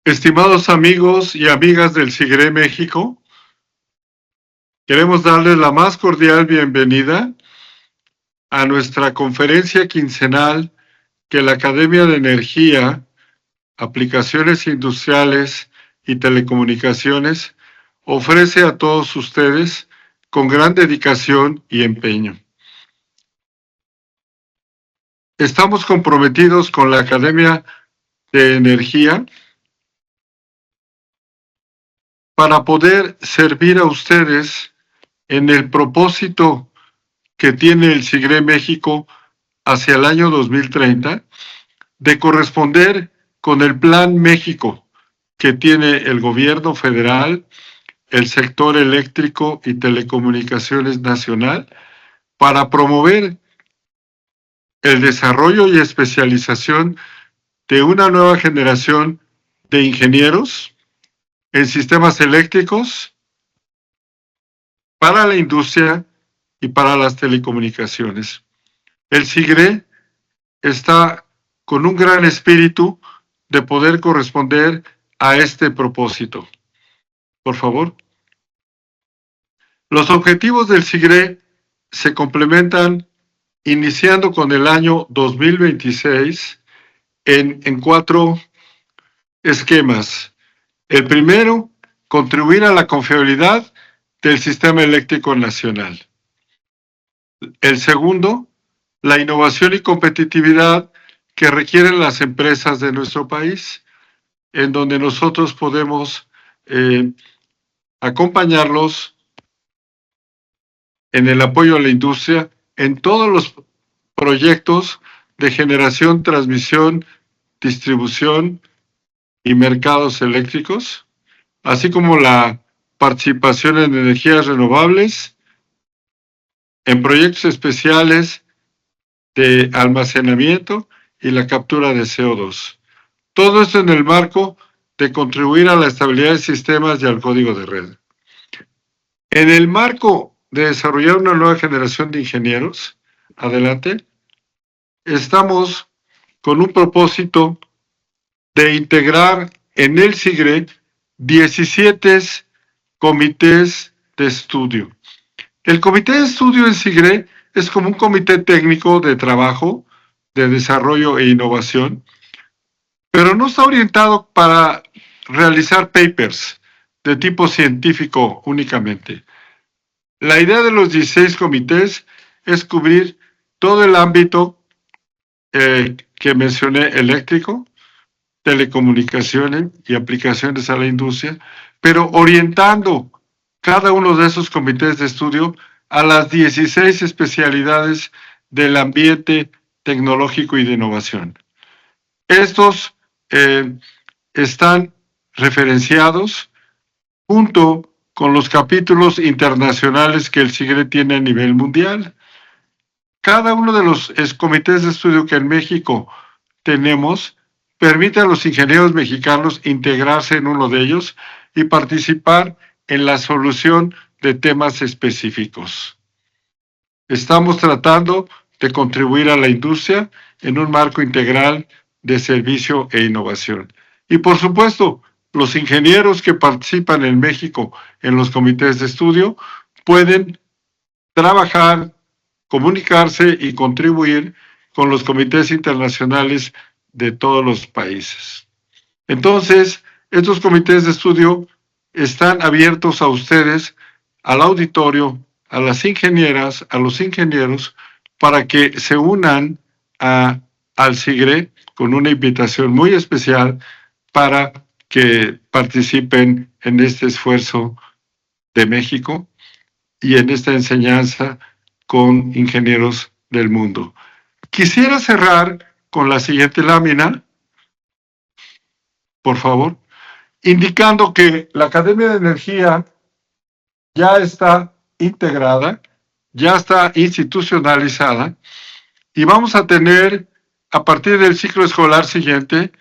Estimados amigos y amigas del SIGRE México, queremos darles la más cordial bienvenida a nuestra conferencia quincenal que la Academia de Energía, Aplicaciones Industriales y Telecomunicaciones ofrece a todos ustedes con gran dedicación y empeño. Estamos comprometidos con la Academia de Energía para poder servir a ustedes en el propósito que tiene el SIGRE México hacia el año 2030 de corresponder con el Plan México que tiene el gobierno federal, el sector eléctrico y telecomunicaciones nacional para promover el desarrollo y especialización de una nueva generación de ingenieros en sistemas eléctricos para la industria y para las telecomunicaciones. El SIGRE está con un gran espíritu de poder corresponder a este propósito. Por favor. Los objetivos del SIGRE se complementan iniciando con el año 2026 en 4 esquemas. El primero, contribuir a la confiabilidad del sistema eléctrico nacional. El segundo, la innovación y competitividad que requieren las empresas de nuestro país, en donde nosotros podemos acompañarlos en el apoyo a la industria en todos los proyectos de generación, transmisión, distribución y mercados eléctricos, así como la participación en energías renovables, en proyectos especiales de almacenamiento y la captura de CO2. Todo esto en el marco de contribuir a la estabilidad de sistemas y al código de red. En el marco de desarrollar una nueva generación de ingenieros, adelante, estamos con un propósito de integrar en el SIGRE 17 comités de estudio. El comité de estudio en SIGRE es como un comité técnico de trabajo, de desarrollo e innovación, pero no está orientado para realizar papers de tipo científico únicamente. La idea de los 16 comités es cubrir todo el ámbito que mencioné, eléctrico, telecomunicaciones y aplicaciones a la industria, pero orientando cada uno de esos comités de estudio a las 16 especialidades del ambiente tecnológico y de innovación. Estos están referenciados junto con los capítulos internacionales que el SIGRE tiene a nivel mundial. Cada uno de los comités de estudio que en México tenemos permite a los ingenieros mexicanos integrarse en uno de ellos y participar en la solución de temas específicos. Estamos tratando de contribuir a la industria en un marco integral de servicio e innovación. Y por supuesto, los ingenieros que participan en México en los comités de estudio pueden trabajar, comunicarse y contribuir con los comités internacionales de todos los países. Entonces, estos comités de estudio están abiertos a ustedes, al auditorio, a las ingenieras, a los ingenieros, para que se unan al SIGRE con una invitación muy especial para que participen en este esfuerzo de México y en esta enseñanza con ingenieros del mundo. Quisiera cerrar con la siguiente lámina, por favor, indicando que la Academia de Energía ya está integrada, ya está institucionalizada y vamos a tener a partir del ciclo escolar siguiente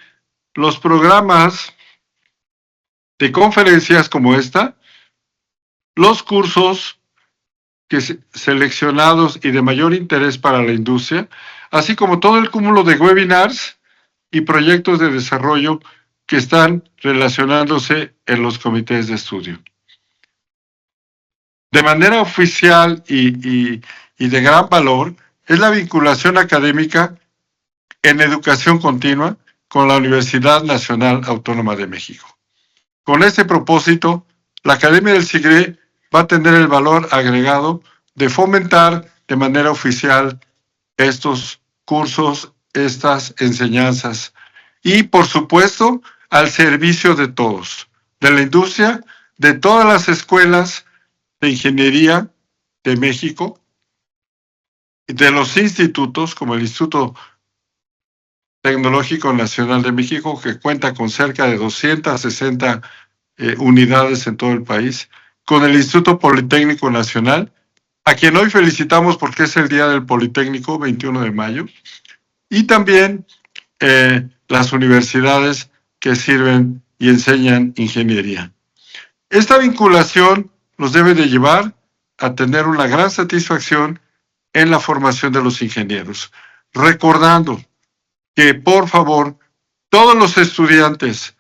los programas de conferencias como esta, los cursos seleccionados y de mayor interés para la industria, así como todo el cúmulo de webinars y proyectos de desarrollo que están relacionándose en los comités de estudio. De manera oficial y de gran valor es la vinculación académica en educación continua con la Universidad Nacional Autónoma de México. Con este propósito, la Academia del SIGRE va a tener el valor agregado de fomentar de manera oficial estos cursos, estas enseñanzas y, por supuesto, al servicio de todos, de la industria, de todas las escuelas de ingeniería de México, de los institutos como el Instituto Tecnológico Nacional de México, que cuenta con cerca de 260 unidades en todo el país, con el Instituto Politécnico Nacional, a quien hoy felicitamos porque es el Día del Politécnico, 21 de mayo, y también las universidades que sirven y enseñan ingeniería. Esta vinculación nos debe de llevar a tener una gran satisfacción en la formación de los ingenieros, recordando que, por favor, todos los estudiantes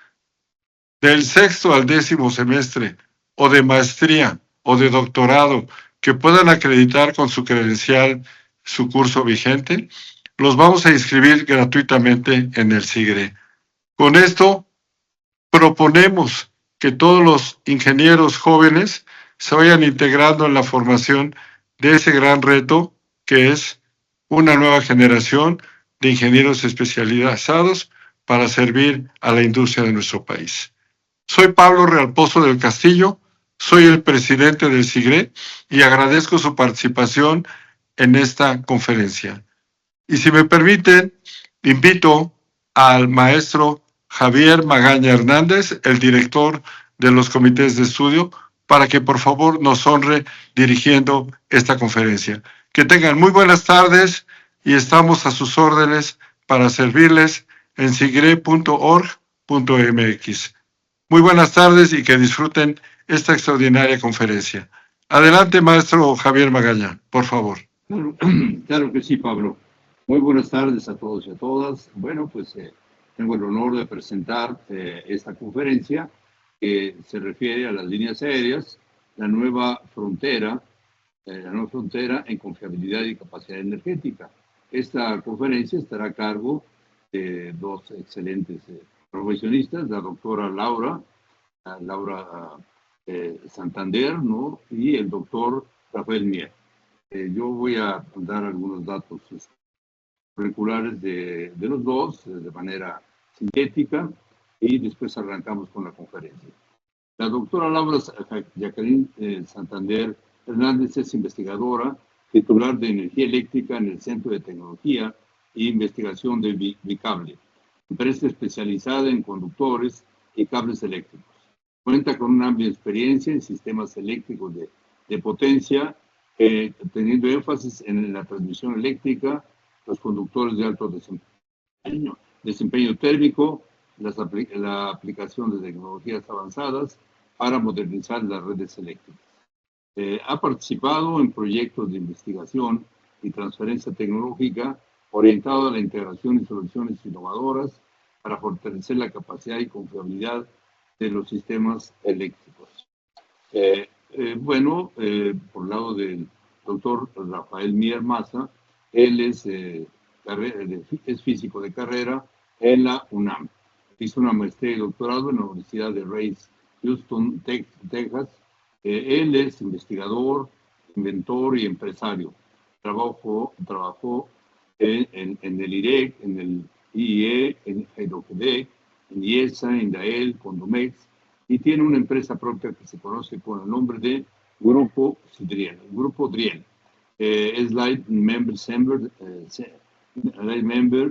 del 6º al 10º semestre o de maestría o de doctorado que puedan acreditar con su credencial su curso vigente, los vamos a inscribir gratuitamente en el SIGRE. Con esto proponemos que todos los ingenieros jóvenes se vayan integrando en la formación de ese gran reto que es una nueva generación de ingenieros especializados para servir a la industria de nuestro país. Soy Pablo Realpozo del Castillo, soy el presidente del SIGRE y agradezco su participación en esta conferencia. Y si me permiten, invito al maestro Javier Magaña Hernández, el director de los comités de estudio, para que por favor nos honre dirigiendo esta conferencia. Que tengan muy buenas tardes y estamos a sus órdenes para servirles en sigre.org.mx. Muy buenas tardes y que disfruten esta extraordinaria conferencia. Adelante, maestro Javier Magaña, por favor. Claro que sí, Pablo. Muy buenas tardes a todos y a todas. Bueno, pues tengo el honor de presentar esta conferencia que se refiere a las líneas aéreas, la nueva frontera en confiabilidad y capacidad energética. Esta conferencia estará a cargo de dos excelentes profesionistas, la doctora Laura Santander, ¿no? Y el doctor Rafael Mier. Yo voy a dar algunos datos curriculares de los dos de manera sintética y después arrancamos con la conferencia. La doctora Laura Jacqueline Santander Hernández es investigadora, titular de energía eléctrica en el Centro de Tecnología e Investigación de Bicable, empresa especializada en conductores y cables eléctricos. Cuenta con una amplia experiencia en sistemas eléctricos de potencia, teniendo énfasis en la transmisión eléctrica, los conductores de alto desempeño térmico, la aplicación de tecnologías avanzadas para modernizar las redes eléctricas. Ha participado en proyectos de investigación y transferencia tecnológica orientados a la integración y soluciones innovadoras para fortalecer la capacidad y confiabilidad de los sistemas eléctricos. Por el lado del doctor Rafael Mier Maza, él es físico de carrera en la UNAM. Hizo una maestría y doctorado en la Universidad de Rice, Houston, Texas. Él es investigador, inventor y empresario. Trabajó en el IREC, en el IEE, en Hydro-Quebec, en IESA, en DAEL, Condomex, y tiene una empresa propia que se conoce con el nombre de Grupo Driel. Es Light Member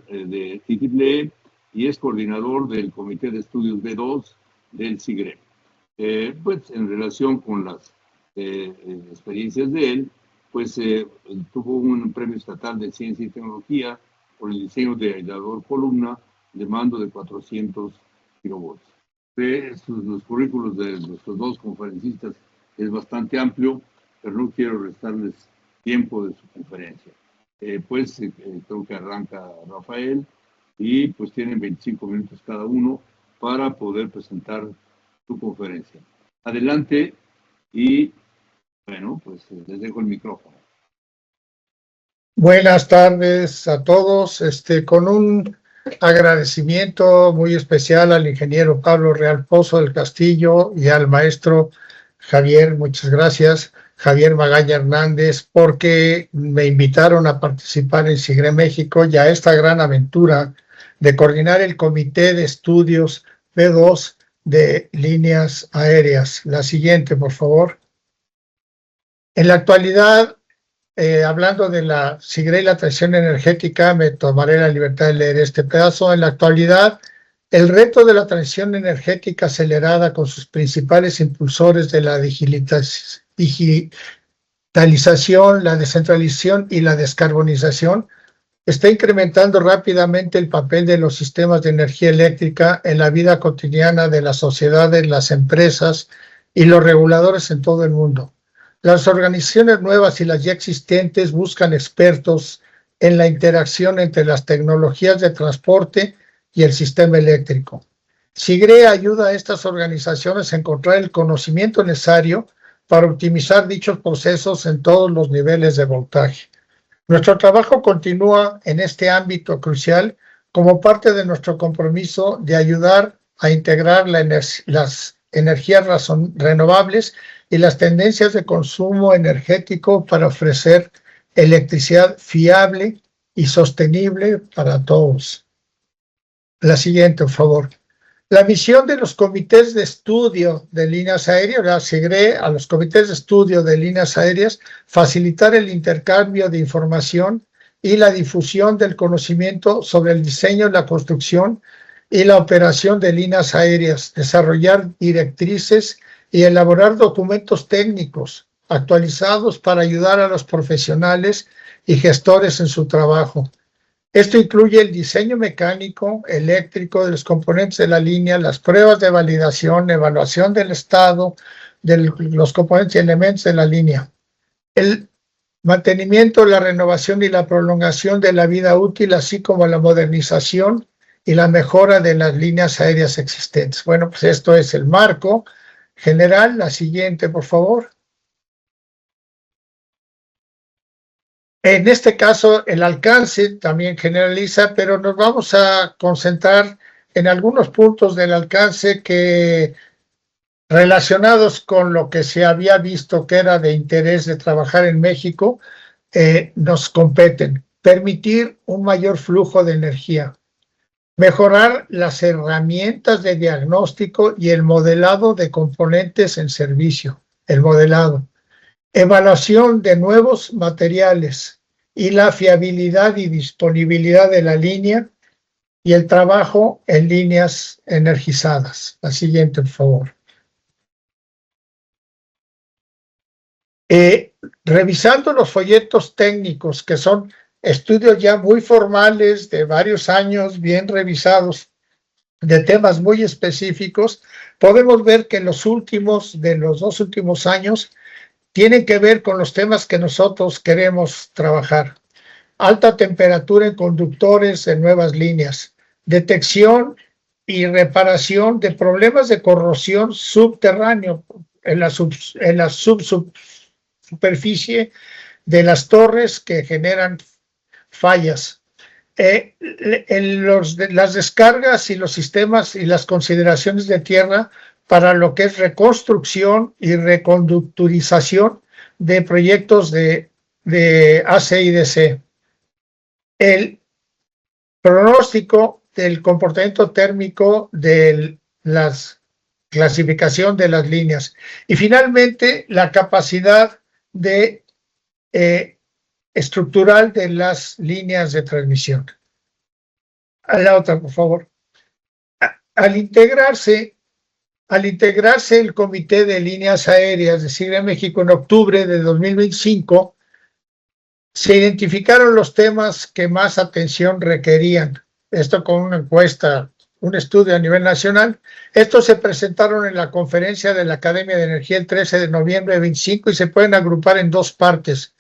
de IEEE y es coordinador del Comité de Estudios B2 del SIGRE. Pues en relación con las experiencias de él, pues tuvo un premio estatal de ciencia y tecnología por el diseño de aislador columna de mando de 400 kilovolts. Los currículos de nuestros dos conferencistas es bastante amplio, pero no quiero restarles tiempo de su conferencia. Creo que arranca Rafael y pues tienen 25 minutos cada uno para poder presentar tu conferencia. Adelante y, bueno, pues les dejo el micrófono. Buenas tardes a todos. Con un agradecimiento muy especial al ingeniero Pablo Real Pozo del Castillo y al maestro Javier, muchas gracias, Javier Magaña Hernández, porque me invitaron a participar en SIGRE México y a esta gran aventura de coordinar el Comité de Estudios B2 de Líneas Aéreas. La siguiente, por favor. En la actualidad, hablando de la SIGRE y la transición energética, me tomaré la libertad de leer este pedazo. En la actualidad, el reto de la transición energética acelerada con sus principales impulsores de la digitalización, la descentralización y la descarbonización está incrementando rápidamente el papel de los sistemas de energía eléctrica en la vida cotidiana de las sociedades, las empresas y los reguladores en todo el mundo. Las organizaciones nuevas y las ya existentes buscan expertos en la interacción entre las tecnologías de transporte y el sistema eléctrico. SIGRE ayuda a estas organizaciones a encontrar el conocimiento necesario para optimizar dichos procesos en todos los niveles de voltaje. Nuestro trabajo continúa en este ámbito crucial como parte de nuestro compromiso de ayudar a integrar las energías renovables y las tendencias de consumo energético para ofrecer electricidad fiable y sostenible para todos. La siguiente, por favor. La misión de los comités de estudio de líneas aéreas, la SIGRE a los comités de estudio de líneas aéreas, facilitar el intercambio de información y la difusión del conocimiento sobre el diseño, la construcción y la operación de líneas aéreas, desarrollar directrices y elaborar documentos técnicos actualizados para ayudar a los profesionales y gestores en su trabajo. Esto incluye el diseño mecánico, eléctrico de los componentes de la línea, las pruebas de validación, evaluación del estado de los componentes y elementos de la línea, el mantenimiento, la renovación y la prolongación de la vida útil, así como la modernización y la mejora de las líneas aéreas existentes. Bueno, pues esto es el marco general. La siguiente, por favor. En este caso, el alcance también generaliza, pero nos vamos a concentrar en algunos puntos del alcance que, relacionados con lo que se había visto que era de interés de trabajar en México, nos competen. Permitir un mayor flujo de energía, mejorar las herramientas de diagnóstico y el modelado de componentes en servicio, el modelado. Evaluación de nuevos materiales y la fiabilidad y disponibilidad de la línea y el trabajo en líneas energizadas. La siguiente, por favor. Revisando los folletos técnicos, que son estudios ya muy formales de varios años, bien revisados, de temas muy específicos, podemos ver que los dos últimos años tienen que ver con los temas que nosotros queremos trabajar. Alta temperatura en conductores en nuevas líneas, detección y reparación de problemas de corrosión subterráneo en la superficie de las torres que generan fallas. Las descargas y los sistemas y las consideraciones de tierra para lo que es reconstrucción y reconductorización de proyectos de AC/DC. El pronóstico del comportamiento térmico de la clasificación de las líneas. Y finalmente, la capacidad estructural de las líneas de transmisión. A la otra, por favor. Al integrarse el Comité de Líneas Aéreas de SIGRE México en octubre de 2025, se identificaron los temas que más atención requerían. Esto con una encuesta, un estudio a nivel nacional. Estos se presentaron en la conferencia de la Academia de Energía el 13 de noviembre de 25 y se pueden agrupar en dos partes.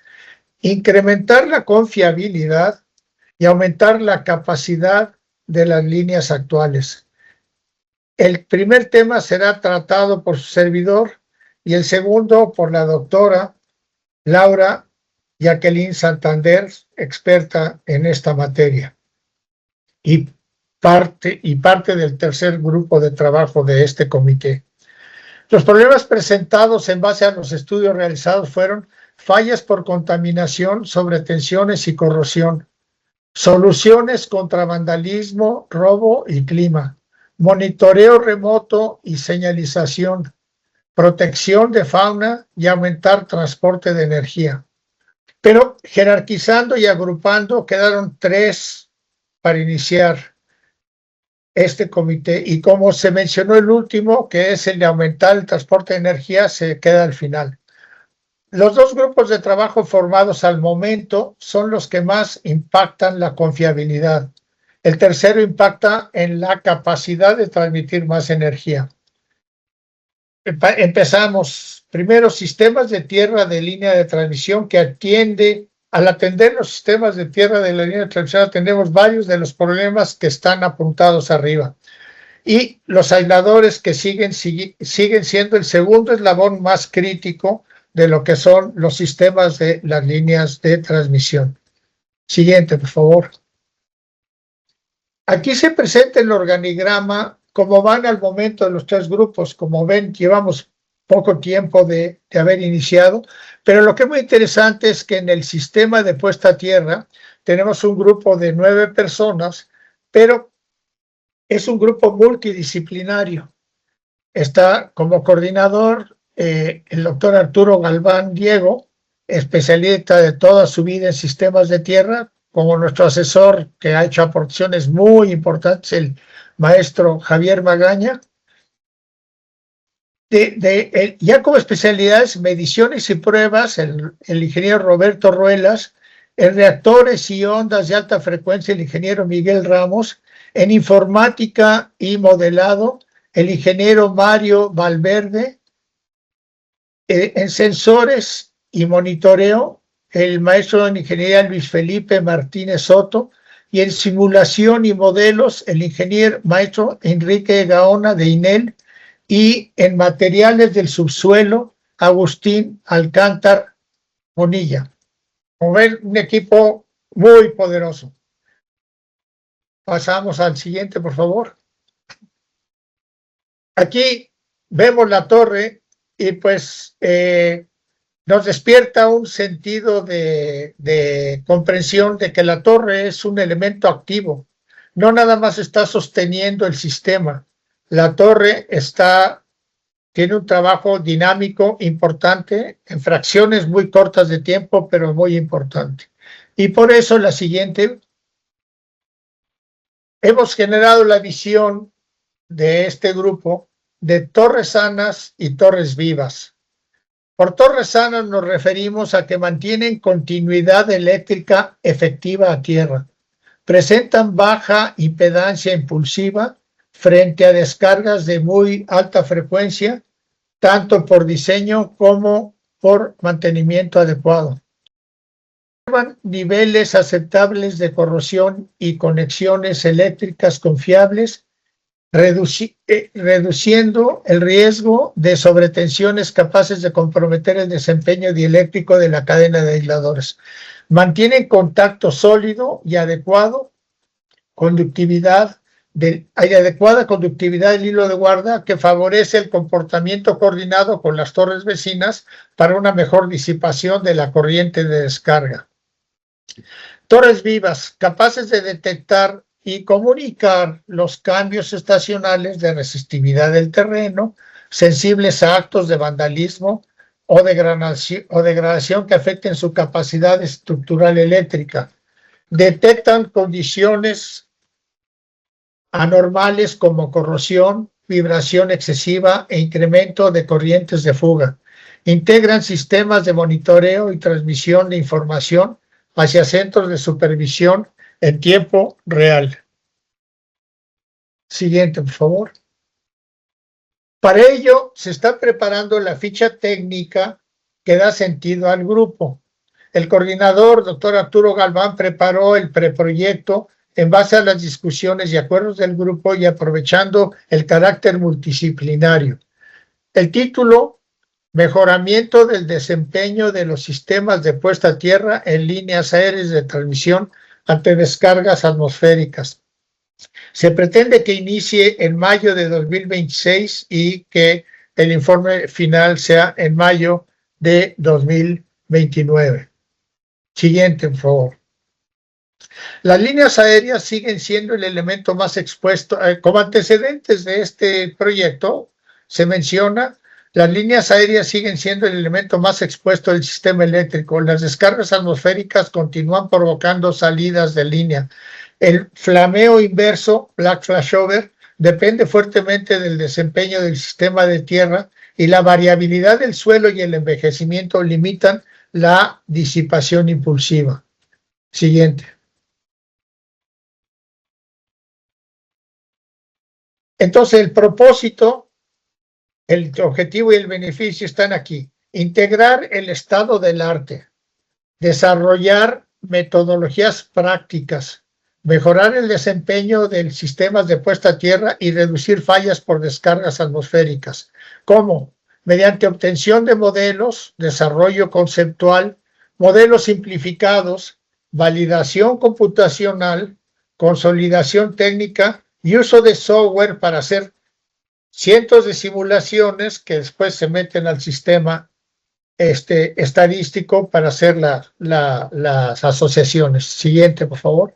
Incrementar la confiabilidad y aumentar la capacidad de las líneas actuales. El primer tema será tratado por su servidor y el segundo por la doctora Laura Jacqueline Santander, experta en esta materia y parte del tercer grupo de trabajo de este comité. Los problemas presentados en base a los estudios realizados fueron fallas por contaminación, sobretensiones y corrosión, soluciones contra vandalismo, robo y clima, monitoreo remoto y señalización, protección de fauna y aumentar transporte de energía. Pero jerarquizando y agrupando quedaron 3 para iniciar este comité, y como se mencionó el último, que es el de aumentar el transporte de energía, se queda al final. Los 2 grupos de trabajo formados al momento son los que más impactan la confiabilidad. El tercero impacta en la capacidad de transmitir más energía. Empezamos. Primero, sistemas de tierra de línea de transmisión que atiende. Al atender los sistemas de tierra de la línea de transmisión, atendemos varios de los problemas que están apuntados arriba. Y los aisladores que siguen siendo el segundo eslabón más crítico de lo que son los sistemas de las líneas de transmisión. Siguiente, por favor. Aquí se presenta el organigrama, cómo van al momento de los 3 grupos. Como ven, llevamos poco tiempo de haber iniciado, pero lo que es muy interesante es que en el sistema de puesta a tierra tenemos un grupo de 9 personas, pero es un grupo multidisciplinario. Está como coordinador el doctor Arturo Galván Diego, especialista de toda su vida en sistemas de tierra, como nuestro asesor que ha hecho aportaciones muy importantes, el maestro Javier Magaña. Ya como especialidades, mediciones y pruebas, el ingeniero Roberto Ruelas, en reactores y ondas de alta frecuencia, el ingeniero Miguel Ramos, en informática y modelado, el ingeniero Mario Valverde, en sensores y monitoreo, el maestro en ingeniería Luis Felipe Martínez Soto, y en simulación y modelos, el ingeniero maestro Enrique Gaona de INEL, y en materiales del subsuelo, Agustín Alcántar Bonilla. Como ven, un equipo muy poderoso. Pasamos al siguiente, por favor. Aquí vemos la torre y pues nos despierta un sentido de comprensión de que la torre es un elemento activo. No nada más está sosteniendo el sistema. La torre tiene un trabajo dinámico importante en fracciones muy cortas de tiempo, pero muy importante. Y por eso la siguiente, hemos generado la visión de este grupo de torres sanas y torres vivas. Por torres sanas nos referimos a que mantienen continuidad eléctrica efectiva a tierra, presentan baja impedancia impulsiva frente a descargas de muy alta frecuencia, tanto por diseño como por mantenimiento adecuado. Niveles aceptables de corrosión y conexiones eléctricas confiables, reduciendo el riesgo de sobretensiones capaces de comprometer el desempeño dieléctrico de la cadena de aisladores. Mantienen contacto sólido y adecuada conductividad del hilo de guarda, que favorece el comportamiento coordinado con las torres vecinas para una mejor disipación de la corriente de descarga. Torres vivas, capaces de detectar y comunicar los cambios estacionales de resistividad del terreno, sensibles a actos de vandalismo o degradación que afecten su capacidad estructural eléctrica. Detectan condiciones anormales como corrosión, vibración excesiva e incremento de corrientes de fuga. Integran sistemas de monitoreo y transmisión de información hacia centros de supervisión en tiempo real. Siguiente, por favor. Para ello, se está preparando la ficha técnica que da sentido al grupo. El coordinador, doctor Arturo Galván, preparó el preproyecto en base a las discusiones y acuerdos del grupo y aprovechando el carácter multidisciplinario. El título: Mejoramiento del desempeño de los sistemas de puesta a tierra en líneas aéreas de transmisión ante descargas atmosféricas. Se pretende que inicie en mayo de 2026 y que el informe final sea en mayo de 2029. Siguiente, por favor. Las líneas aéreas siguen siendo el elemento más expuesto. Como antecedentes de este proyecto, se menciona: las líneas aéreas siguen siendo el elemento más expuesto del sistema eléctrico. Las descargas atmosféricas continúan provocando salidas de línea. El flameo inverso, black flashover, depende fuertemente del desempeño del sistema de tierra, y la variabilidad del suelo y el envejecimiento limitan la disipación impulsiva. Siguiente. Entonces, el propósito, el objetivo y el beneficio están aquí. Integrar el estado del arte, desarrollar metodologías prácticas, mejorar el desempeño de sistemas de puesta a tierra y reducir fallas por descargas atmosféricas. ¿Cómo? Mediante obtención de modelos, desarrollo conceptual, modelos simplificados, validación computacional, consolidación técnica y uso de software para hacer cientos de simulaciones que después se meten al sistema estadístico para hacer las asociaciones. Siguiente, por favor.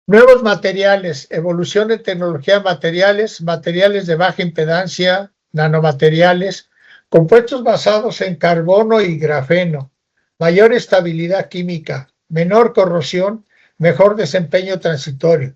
Nuevos materiales, evolución en tecnología de materiales, materiales de baja impedancia, nanomateriales, compuestos basados en carbono y grafeno, mayor estabilidad química, menor corrosión, mejor desempeño transitorio.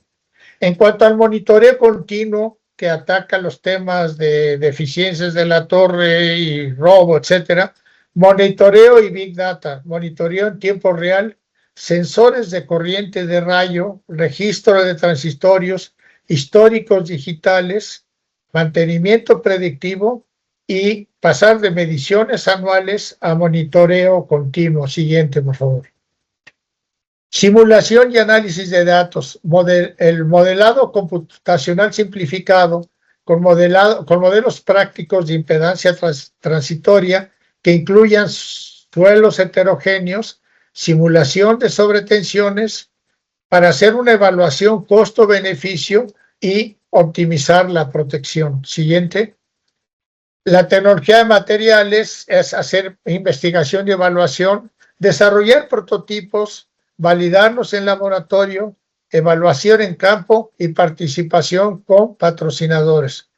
En cuanto al monitoreo continuo, que ataca los temas de deficiencias de la torre y robo, etcétera, monitoreo y Big Data, monitoreo en tiempo real, sensores de corriente de rayo, registro de transitorios, históricos digitales, mantenimiento predictivo y pasar de mediciones anuales a monitoreo continuo. Siguiente, por favor. Simulación y análisis de datos. El modelado computacional simplificado con modelos prácticos de impedancia transitoria que incluyan suelos heterogéneos, simulación de sobretensiones para hacer una evaluación costo-beneficio y optimizar la protección. Siguiente. La tecnología de materiales es hacer investigación y evaluación, desarrollar prototipos, validarlos en laboratorio, evaluación en campo y participación con patrocinadores.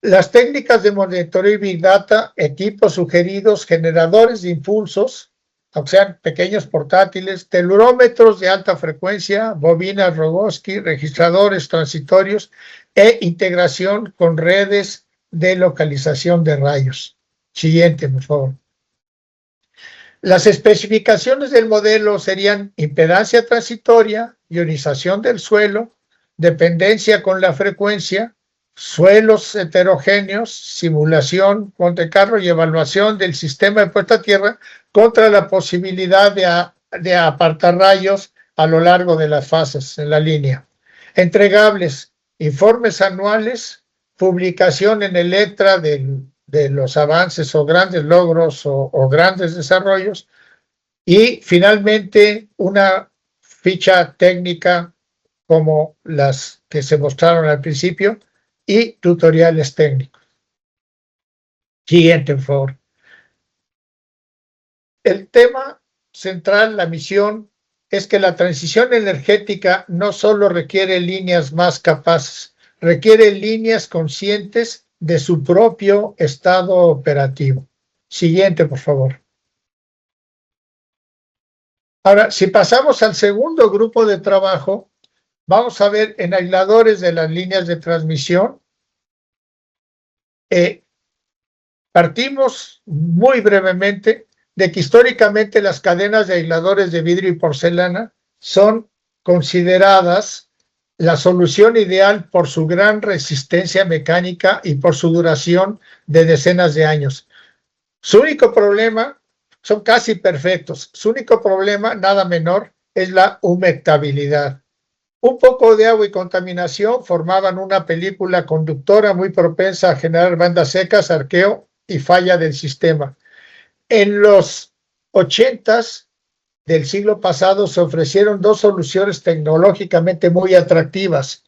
Las técnicas de monitoreo y Big Data, equipos sugeridos, generadores de impulsos, aunque sean pequeños portátiles, telurómetros de alta frecuencia, bobinas Rogowski, registradores transitorios e integración con redes de localización de rayos. Siguiente, por favor. Las especificaciones del modelo serían impedancia transitoria, ionización del suelo, dependencia con la frecuencia, suelos heterogéneos, simulación, Monte Carlo y evaluación del sistema de puesta a tierra contra la posibilidad de apartar rayos a lo largo de las fases en la línea. Entregables, informes anuales, publicación en el letra de los avances o grandes logros o grandes desarrollos, y finalmente una ficha técnica como las que se mostraron al principio y tutoriales técnicos. Siguiente, por favor. El tema central, la misión, es que la transición energética no solo requiere líneas más capaces, requiere líneas conscientes de su propio estado operativo. Siguiente, por favor. Ahora, si pasamos al segundo grupo de trabajo, vamos a ver en aisladores de las líneas de transmisión. Partimos muy brevemente de que históricamente las cadenas de aisladores de vidrio y porcelana son consideradas la solución ideal por su gran resistencia mecánica y por su duración de decenas de años. Su único problema, son casi perfectos, su único problema, nada menor, es la humectabilidad. Un poco de agua y contaminación formaban una película conductora muy propensa a generar bandas secas, arqueo y falla del sistema. En los 80s del siglo pasado se ofrecieron dos soluciones tecnológicamente muy atractivas.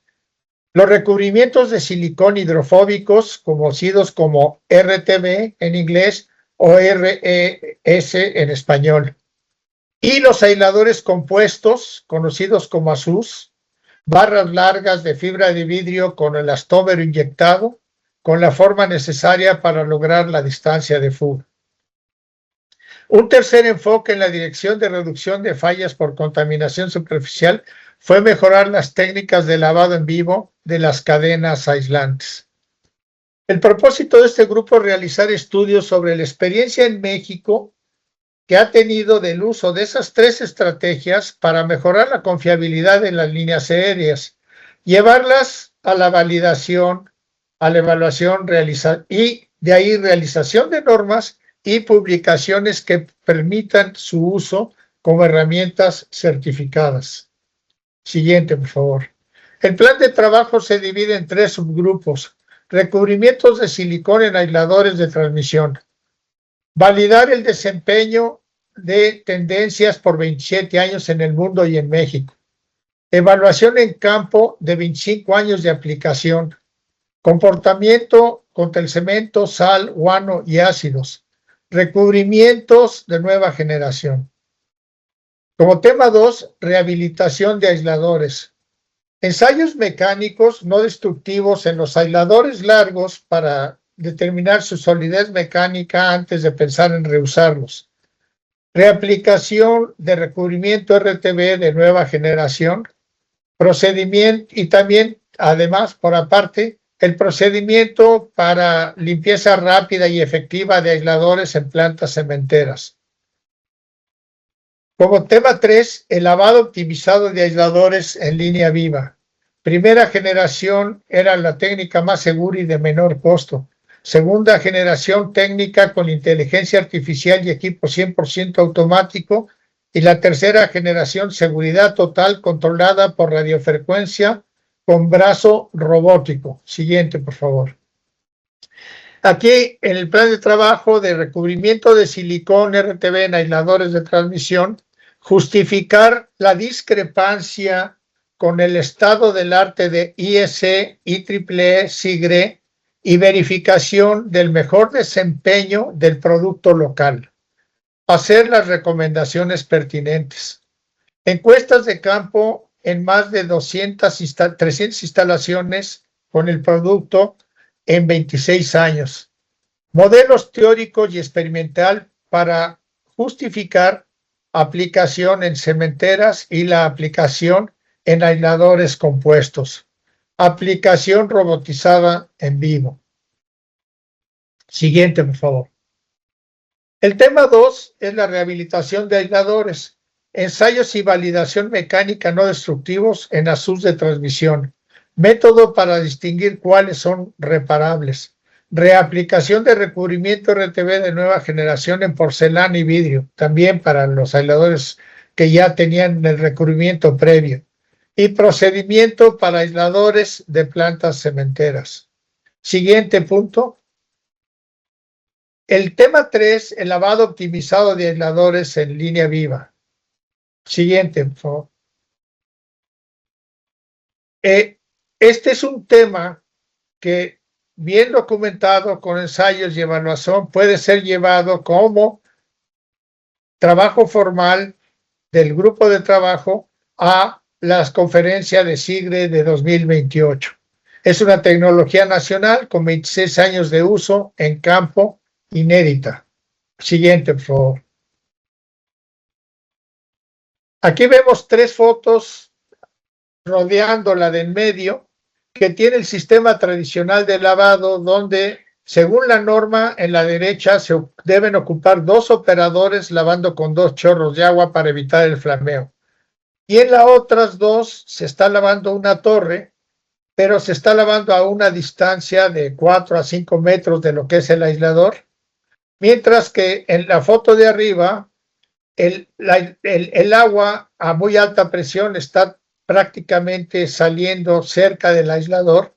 Los recubrimientos de silicón hidrofóbicos, conocidos como RTB en inglés o RES en español, y los aisladores compuestos, conocidos como ASUS, barras largas de fibra de vidrio con el elastómero inyectado, con la forma necesaria para lograr la distancia de fuga. Un tercer enfoque en la dirección de reducción de fallas por contaminación superficial fue mejorar las técnicas de lavado en vivo de las cadenas aislantes. El propósito de este grupo es realizar estudios sobre la experiencia en México que ha tenido del uso de esas tres estrategias para mejorar la confiabilidad de las líneas aéreas, llevarlas a la validación, a la evaluación y de ahí realización de normas y publicaciones que permitan su uso como herramientas certificadas. Siguiente, por favor. El plan de trabajo se divide en tres subgrupos: recubrimientos de silicón en aisladores de transmisión, validar el desempeño de tendencias por 27 años en el mundo y en México, evaluación en campo de 25 años de aplicación, comportamiento contra el cemento, sal, guano y ácidos, recubrimientos de nueva generación. Como tema 2, rehabilitación de aisladores. Ensayos mecánicos no destructivos en los aisladores largos para determinar su solidez mecánica antes de pensar en reusarlos. Reaplicación de recubrimiento RTB de nueva generación. Procedimiento y también, además, por aparte, el procedimiento para limpieza rápida y efectiva de aisladores en plantas cementeras. Como tema 3, el lavado optimizado de aisladores en línea viva. Primera generación era la técnica más segura y de menor costo. Segunda generación, técnica con inteligencia artificial y equipo 100% automático. Y la tercera generación, seguridad total controlada por radiofrecuencia con brazo robótico. Siguiente, por favor. Aquí en el plan de trabajo de recubrimiento de silicón RTB en aisladores de transmisión, justificar la discrepancia con el estado del arte de IEC, IEEE, SIGRE y verificación del mejor desempeño del producto local. Hacer las recomendaciones pertinentes. Encuestas de campo en más de 300 instalaciones con el producto en 26 años. Modelos teóricos y experimental para justificar aplicación en cementeras y la aplicación en aisladores compuestos. Aplicación robotizada en vivo. Siguiente, por favor. El tema 2 es la rehabilitación de aisladores. Ensayos y validación mecánica no destructivos en ASUS de transmisión. Método para distinguir cuáles son reparables. Reaplicación de recubrimiento RTB de nueva generación en porcelana y vidrio, también para los aisladores que ya tenían el recubrimiento previo. Y procedimiento para aisladores de plantas cementeras. Siguiente punto. El tema 3, el lavado optimizado de aisladores en línea viva. Siguiente, por favor. Este es un tema que, bien documentado con ensayos y evaluación, puede ser llevado como trabajo formal del grupo de trabajo a las conferencias de SIGRE de 2028. Es una tecnología nacional con 26 años de uso en campo, inédita. Siguiente, por favor. Aquí vemos 3 fotos rodeándola de en medio, que tiene el sistema tradicional de lavado, donde, según la norma, en la derecha se deben ocupar 2 operadores lavando con 2 chorros de agua para evitar el flameo. Y en las otras 2 se está lavando una torre, pero se está lavando a una distancia de 4 a 5 metros de lo que es el aislador, mientras que en la foto de arriba el agua a muy alta presión está prácticamente saliendo cerca del aislador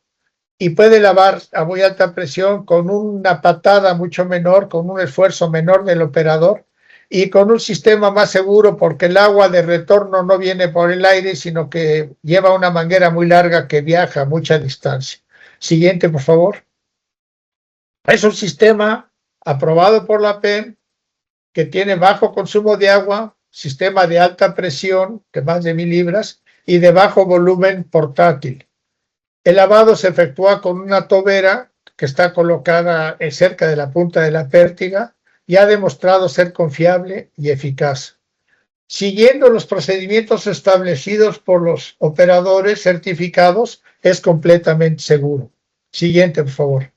y puede lavar a muy alta presión con una patada mucho menor, con un esfuerzo menor del operador y con un sistema más seguro porque el agua de retorno no viene por el aire, sino que lleva una manguera muy larga que viaja a mucha distancia. Siguiente, por favor. Es un sistema aprobado por la PEM que tiene bajo consumo de agua, sistema de alta presión, de más de 1000 libras, y de bajo volumen portátil. El lavado se efectúa con una tobera que está colocada cerca de la punta de la pértiga y ha demostrado ser confiable y eficaz. Siguiendo los procedimientos establecidos por los operadores certificados, es completamente seguro. Siguiente, por favor.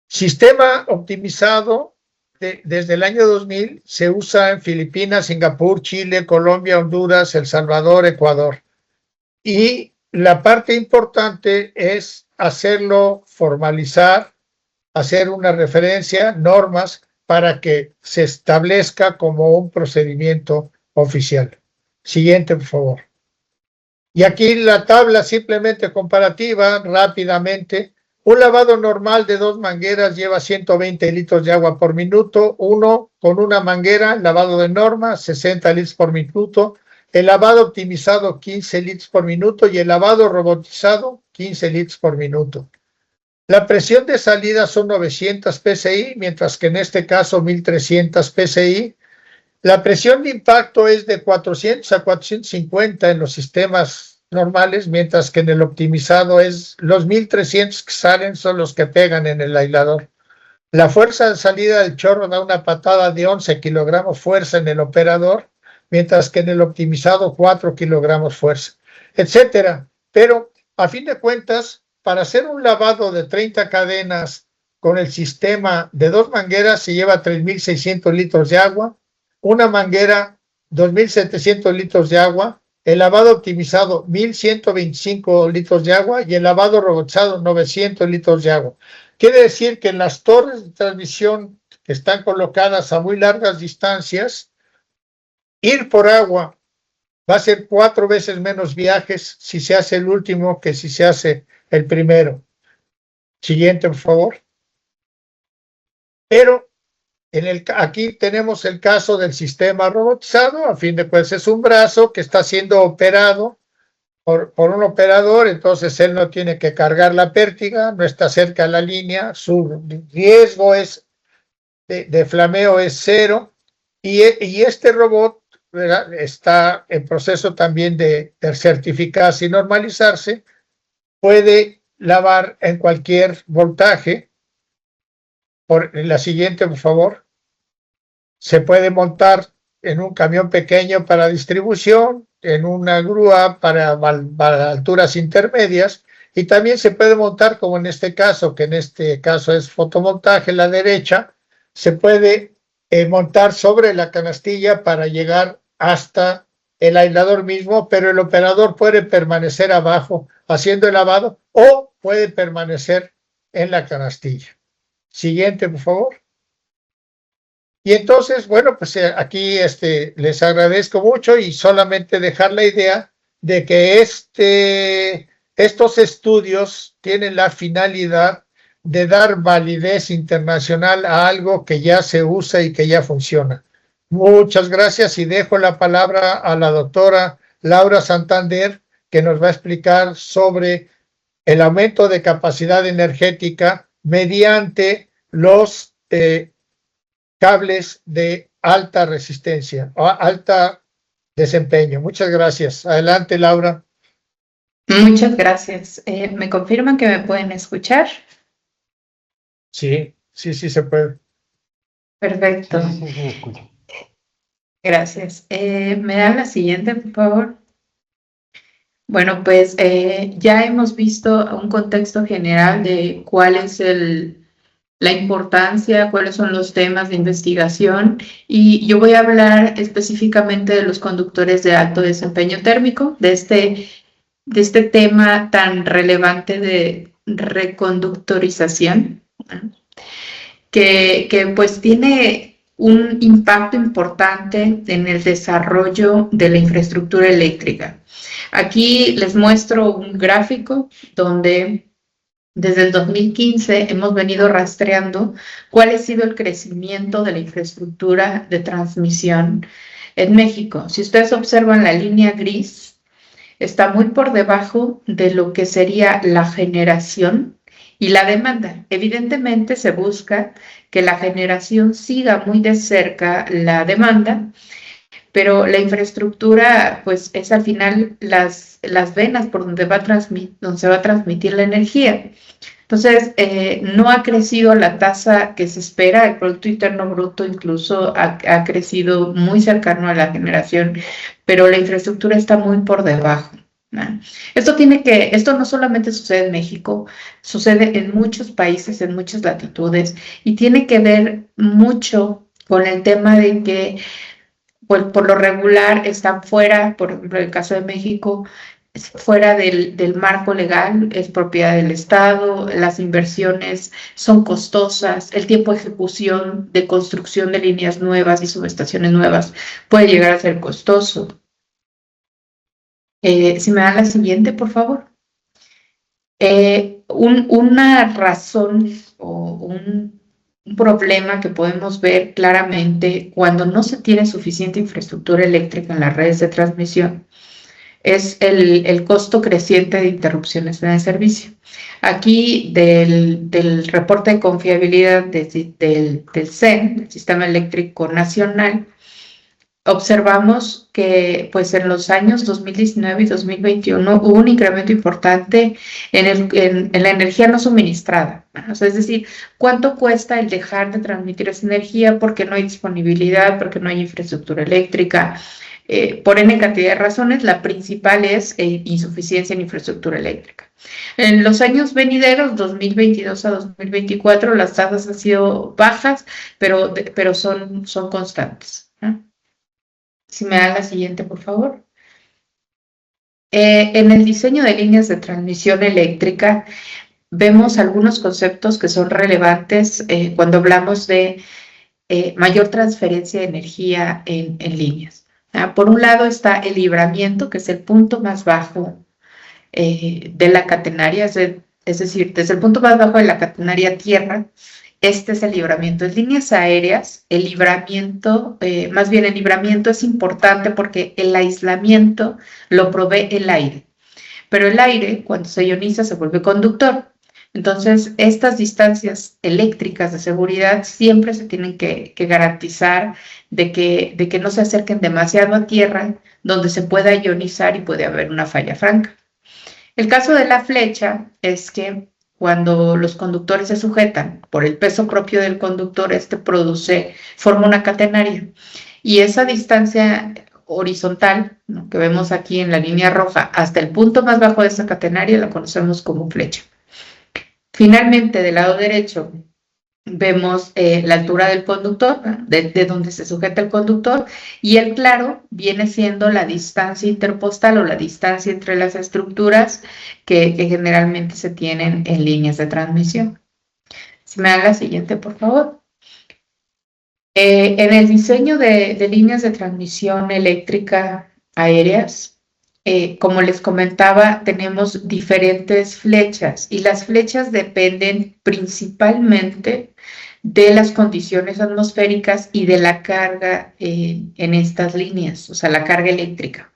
Sistema optimizado desde el año 2000 se usa en Filipinas, Singapur, Chile, Colombia, Honduras, El Salvador, Ecuador. Y la parte importante es hacerlo formalizar, hacer una referencia, normas, para que se establezca como un procedimiento oficial. Siguiente, por favor. Y aquí la tabla simplemente comparativa, rápidamente. Un lavado normal de 2 mangueras lleva 120 litros de agua por minuto. Uno con una manguera, lavado de norma, 60 litros por minuto. El lavado optimizado, 15 litros por minuto. Y el lavado robotizado, 15 litros por minuto. La presión de salida son 900 psi, mientras que en este caso 1300 psi. La presión de impacto es de 400 a 450 en los sistemas normales, mientras que en el optimizado es los 1300 que salen son los que pegan en el aislador. La fuerza de salida del chorro da una patada de 11 kilogramos fuerza en el operador, mientras que en el optimizado 4 kilogramos fuerza, etcétera. Pero a fin de cuentas, para hacer un lavado de 30 cadenas con el sistema de 2 mangueras se lleva 3.600 litros de agua, una manguera 2.700 litros de agua, el lavado optimizado 1.125 litros de agua y el lavado robotizado 900 litros de agua. Quiere decir que en las torres de transmisión que están colocadas a muy largas distancias, ir por agua va a ser 4 veces menos viajes si se hace el último que si se hace el primero. Siguiente, por favor. Pero aquí tenemos el caso del sistema robotizado. A fin de cuentas es un brazo que está siendo operado por un operador, entonces él no tiene que cargar la pértiga, no está cerca de la línea, su riesgo de flameo es 0 y este robot, ¿verdad?, está en proceso también de certificarse y normalizarse. Puede lavar en cualquier voltaje. Por la siguiente, por favor. Se puede montar en un camión pequeño para distribución, en una grúa para alturas intermedias, y también se puede montar, como en este caso, que en este caso es fotomontaje, la derecha, se puede montar sobre la canastilla para llegar hasta el aislador mismo, pero el operador puede permanecer abajo haciendo el lavado o puede permanecer en la canastilla. Siguiente, por favor. Y entonces, bueno, pues aquí les agradezco mucho y solamente dejar la idea de que estos estudios tienen la finalidad de dar validez internacional a algo que ya se usa y que ya funciona. Muchas gracias y dejo la palabra a la doctora Laura Santander, que nos va a explicar sobre el aumento de capacidad energética mediante los cables de alta resistencia, alta desempeño. Muchas gracias. Adelante, Laura. Muchas gracias. ¿Me confirman que me pueden escuchar? Sí, se puede. Perfecto. Gracias. ¿Me dan la siguiente, por favor? Bueno, pues ya hemos visto un contexto general de cuál es la importancia, cuáles son los temas de investigación, y yo voy a hablar específicamente de los conductores de alto desempeño térmico, de este tema tan relevante de reconductorización, que pues tiene un impacto importante en el desarrollo de la infraestructura eléctrica. Aquí les muestro un gráfico donde desde el 2015 hemos venido rastreando cuál ha sido el crecimiento de la infraestructura de transmisión en México. Si ustedes observan la línea gris, está muy por debajo de lo que sería la generación y la demanda. Evidentemente se busca que la generación siga muy de cerca la demanda, pero la infraestructura pues es al final las venas por donde se va a transmitir la energía. Entonces, no ha crecido la tasa que se espera, el Producto Interno Bruto incluso ha crecido muy cercano a la generación, pero la infraestructura está muy por debajo, ¿no? Esto no solamente sucede en México, sucede en muchos países, en muchas latitudes, y tiene que ver mucho con el tema de que pues, por lo regular están fuera, por ejemplo, en el caso de México, fuera del marco legal, es propiedad del Estado, las inversiones son costosas, el tiempo de ejecución de construcción de líneas nuevas y subestaciones nuevas puede llegar a ser costoso. Si me dan la siguiente, por favor. Una razón o un problema que podemos ver claramente cuando no se tiene suficiente infraestructura eléctrica en las redes de transmisión es el costo creciente de interrupciones en el servicio. Aquí del reporte de confiabilidad del CEN, el Sistema Eléctrico Nacional, observamos que pues en los años 2019 y 2021 hubo un incremento importante en la energía no suministrada. O sea, es decir, ¿cuánto cuesta el dejar de transmitir esa energía porque no hay disponibilidad, porque no hay infraestructura eléctrica? Por N cantidad de razones, la principal es insuficiencia en infraestructura eléctrica. En los años venideros, 2022 a 2024, las tasas han sido bajas, pero son constantes, ¿no? Si me da la siguiente, por favor. En el diseño de líneas de transmisión eléctrica, vemos algunos conceptos que son relevantes cuando hablamos de mayor transferencia de energía en líneas. Por un lado está el libramiento, que es el punto más bajo de la catenaria, es decir, desde el punto más bajo de la catenaria tierra, este es el libramiento. En líneas aéreas, el libramiento es importante porque el aislamiento lo provee el aire, pero el aire cuando se ioniza se vuelve conductor. Entonces, estas distancias eléctricas de seguridad siempre se tienen que garantizar de que no se acerquen demasiado a tierra, donde se pueda ionizar y puede haber una falla franca. El caso de la flecha es que cuando los conductores se sujetan por el peso propio del conductor, forma una catenaria. Y esa distancia horizontal, ¿no?, que vemos aquí en la línea roja, hasta el punto más bajo de esa catenaria la conocemos como flecha. Finalmente, del lado derecho, vemos la altura del conductor, de donde se sujeta el conductor, y el claro viene siendo la distancia interpostal o la distancia entre las estructuras que generalmente se tienen en líneas de transmisión. Si me dan la siguiente, por favor. En el diseño de líneas de transmisión eléctrica aéreas, como les comentaba, tenemos diferentes flechas y las flechas dependen principalmente de las condiciones atmosféricas y de la carga en estas líneas, o sea, la carga eléctrica.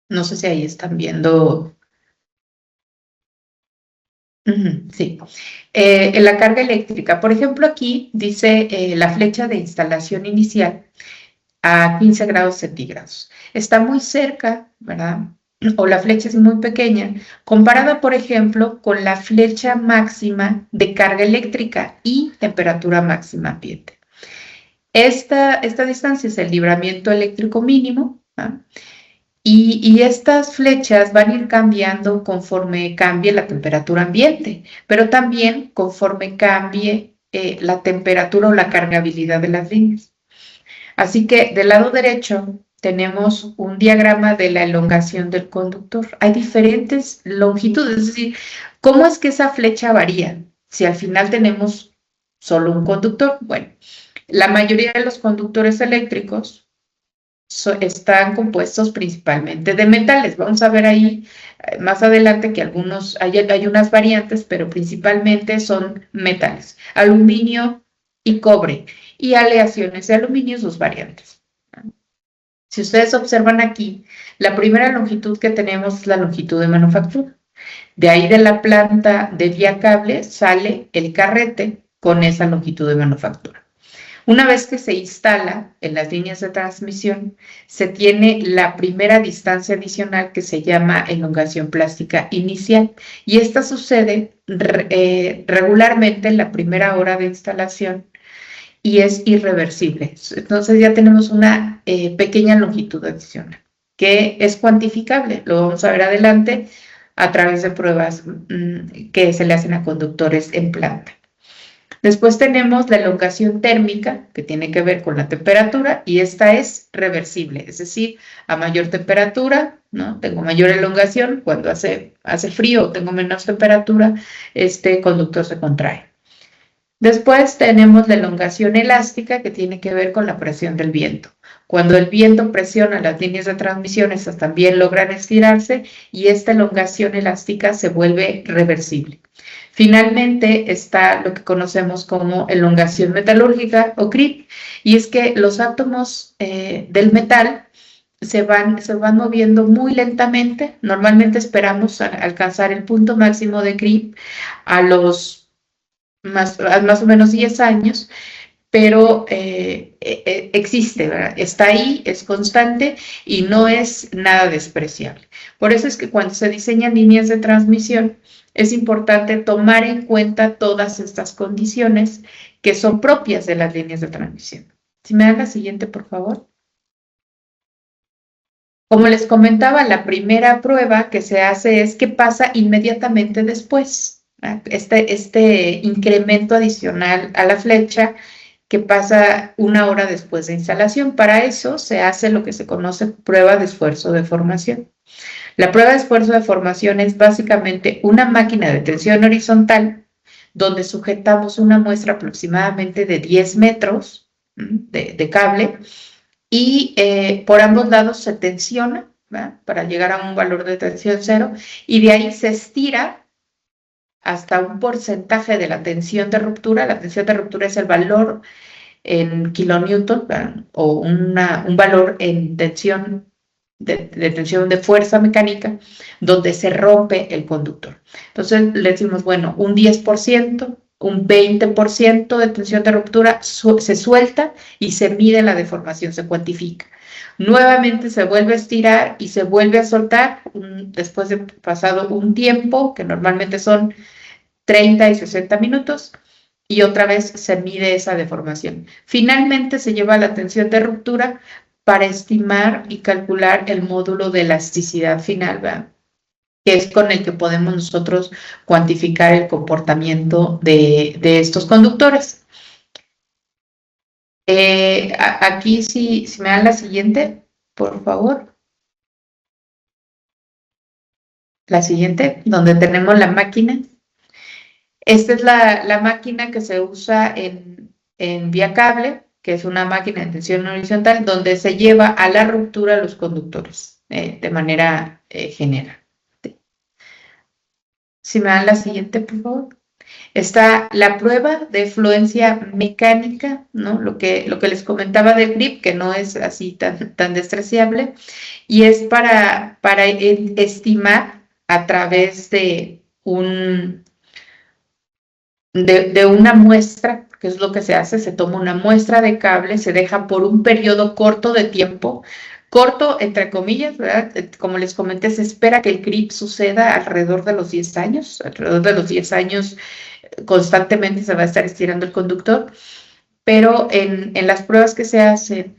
No sé si ahí están viendo. Sí. En la carga eléctrica, por ejemplo, aquí dice la flecha de instalación inicial a 15 grados centígrados. Está muy cerca, ¿verdad? O la flecha es muy pequeña, comparada, por ejemplo, con la flecha máxima de carga eléctrica y temperatura máxima ambiente. Esta distancia es el libramiento eléctrico mínimo, ¿verdad? Y estas flechas van a ir cambiando conforme cambie la temperatura ambiente, pero también conforme cambie la temperatura o la cargabilidad de las líneas. Así que del lado derecho tenemos un diagrama de la elongación del conductor. Hay diferentes longitudes, es decir, ¿cómo es que esa flecha varía? Si al final tenemos solo un conductor. Bueno, la mayoría de los conductores eléctricos están compuestos principalmente de metales. Vamos a ver ahí más adelante que hay unas variantes, pero principalmente son metales, aluminio y cobre, y aleaciones de aluminio, sus variantes. Si ustedes observan aquí, la primera longitud que tenemos es la longitud de manufactura. De ahí de la planta de vía cable sale el carrete con esa longitud de manufactura. Una vez que se instala en las líneas de transmisión, se tiene la primera distancia adicional que se llama elongación plástica inicial, y esta sucede regularmente en la primera hora de instalación y es irreversible. Entonces ya tenemos una pequeña longitud adicional que es cuantificable. Lo vamos a ver adelante a través de pruebas que se le hacen a conductores en planta. Después tenemos la elongación térmica, que tiene que ver con la temperatura, y esta es reversible, es decir, a mayor temperatura, ¿no? Tengo mayor elongación, cuando hace frío o tengo menos temperatura, este conductor se contrae. Después tenemos la elongación elástica, que tiene que ver con la presión del viento. Cuando el viento presiona las líneas de transmisión, estas también logran estirarse y esta elongación elástica se vuelve reversible. Finalmente está lo que conocemos como elongación metalúrgica o creep, y es que los átomos del metal se van moviendo muy lentamente. Normalmente esperamos alcanzar el punto máximo de creep a los más o menos 10 años, pero existe, ¿verdad? Está ahí, es constante y no es nada despreciable. Por eso es que cuando se diseñan líneas de transmisión, es importante tomar en cuenta todas estas condiciones que son propias de las líneas de transmisión. Si me dan la siguiente, por favor. Como les comentaba, la primera prueba que se hace es qué pasa inmediatamente después. Este incremento adicional a la flecha que pasa 1 hora después de instalación. Para eso se hace lo que se conoce prueba de esfuerzo de formación. La prueba de esfuerzo de formación es básicamente una máquina de tensión horizontal donde sujetamos una muestra aproximadamente de 10 metros de cable y por ambos lados se tensiona, ¿verdad?, para llegar a un valor de tensión 0, y de ahí se estira hasta un porcentaje de la tensión de ruptura. La tensión de ruptura es el valor en kilonewton, ¿verdad?, o un valor en tensión de tensión de fuerza mecánica, donde se rompe el conductor. Entonces le decimos, bueno, un 10%, un 20% de tensión de ruptura se suelta y se mide la deformación, se cuantifica. Nuevamente se vuelve a estirar y se vuelve a soltar después de pasado un tiempo, que normalmente son 30 y 60 minutos, y otra vez se mide esa deformación. Finalmente se lleva la tensión de ruptura para estimar y calcular el módulo de elasticidad final, ¿verdad?, que es con el que podemos nosotros cuantificar el comportamiento de estos conductores. Aquí si me dan la siguiente, por favor. La siguiente, donde tenemos la máquina. Esta es la máquina que se usa en vía cable, que es una máquina de tensión horizontal, donde se lleva a la ruptura los conductores de manera general. Si me dan la siguiente, por favor. Está la prueba de fluencia mecánica, ¿no? Lo que les comentaba del grip, que no es así tan despreciable, y es para estimar a través de una muestra, que es lo que se hace. Se toma una muestra de cable, se deja por un periodo corto de tiempo, corto entre comillas, ¿verdad? Como les comenté, se espera que el creep suceda alrededor de los 10 años. Alrededor de los 10 años constantemente se va a estar estirando el conductor, pero en las pruebas que se hacen,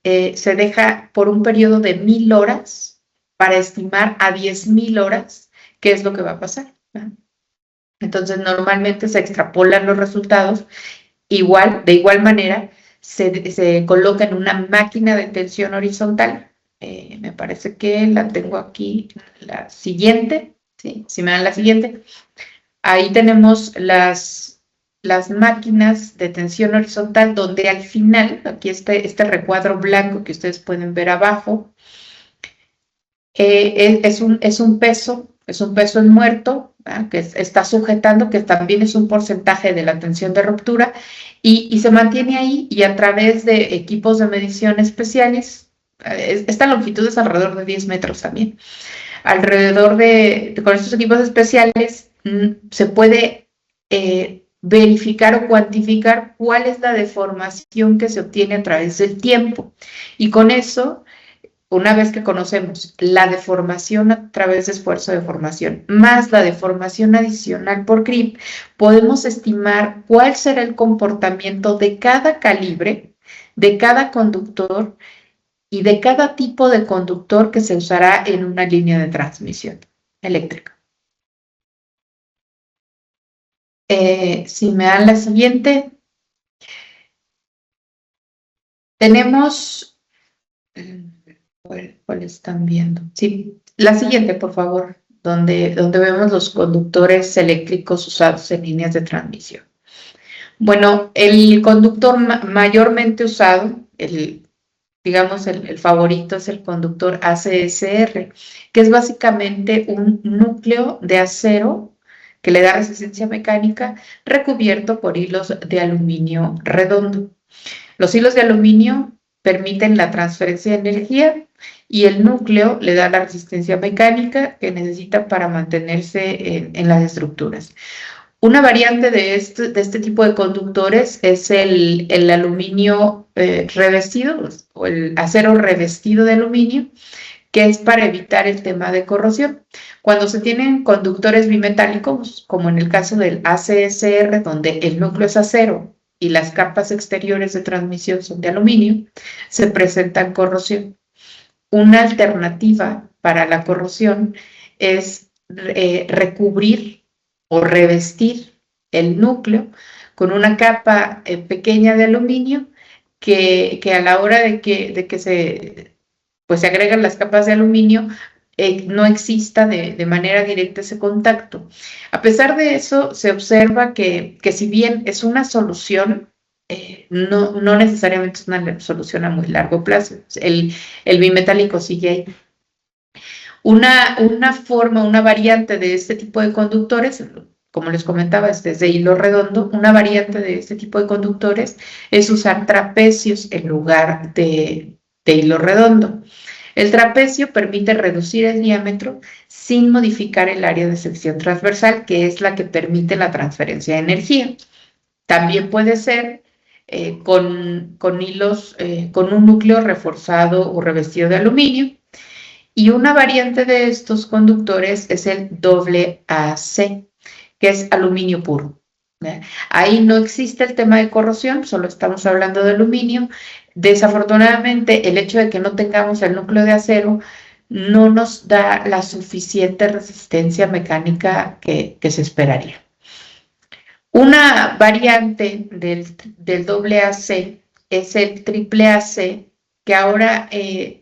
se deja por un periodo de 1000 horas para estimar a 10,000 horas qué es lo que va a pasar, ¿verdad? Entonces, normalmente se extrapolan los resultados. De igual manera, se coloca en una máquina de tensión horizontal. Me parece que la tengo aquí, la siguiente. ¿Sí? Si me dan la siguiente. Ahí tenemos las las máquinas de tensión horizontal, donde al final, aquí este recuadro blanco que ustedes pueden ver abajo, es un peso en muerto, ¿verdad? Que está sujetando, que también es un porcentaje de la tensión de ruptura, y se mantiene ahí, y a través de equipos de medición especiales, esta longitud es alrededor de 10 metros también, con estos equipos especiales se puede verificar o cuantificar cuál es la deformación que se obtiene a través del tiempo, y con eso, una vez que conocemos la deformación a través de esfuerzo de deformación, más la deformación adicional por grip, podemos estimar cuál será el comportamiento de cada calibre, de cada conductor y de cada tipo de conductor que se usará en una línea de transmisión eléctrica. Si me dan la siguiente, tenemos... ¿Cuál están viendo? Sí, la siguiente, por favor, donde vemos los conductores eléctricos usados en líneas de transmisión. Bueno, el conductor mayormente usado, digamos, el favorito es el conductor ACSR, que es básicamente un núcleo de acero que le da resistencia mecánica recubierto por hilos de aluminio redondo. Los hilos de aluminio permiten la transferencia de energía y el núcleo le da la resistencia mecánica que necesita para mantenerse en las estructuras. Una variante de este tipo de conductores es el aluminio revestido o el acero revestido de aluminio, que es para evitar el tema de corrosión. Cuando se tienen conductores bimetálicos, como en el caso del ACSR, donde el núcleo es acero y las capas exteriores de transmisión son de aluminio, se presentan corrosión. Una alternativa para la corrosión es recubrir o revestir el núcleo con una capa pequeña de aluminio que a la hora de que se agregan las capas de aluminio, no exista de manera directa ese contacto. A pesar de eso, se observa que si bien es una solución, no necesariamente es una solución a muy largo plazo. El bimetálico sigue ahí. Una variante de este tipo de conductores, como les comentaba, es desde hilo redondo. Una variante de este tipo de conductores es usar trapecios en lugar de hilo redondo. El trapecio permite reducir el diámetro sin modificar el área de sección transversal, que es la que permite la transferencia de energía. También puede ser con hilos, con un núcleo reforzado o revestido de aluminio. Y una variante de estos conductores es el AAC, que es aluminio puro. Ahí no existe el tema de corrosión, solo estamos hablando de aluminio. Desafortunadamente, el hecho de que no tengamos el núcleo de acero no nos da la suficiente resistencia mecánica que se esperaría. Una variante del AAC es el AAAC, que ahora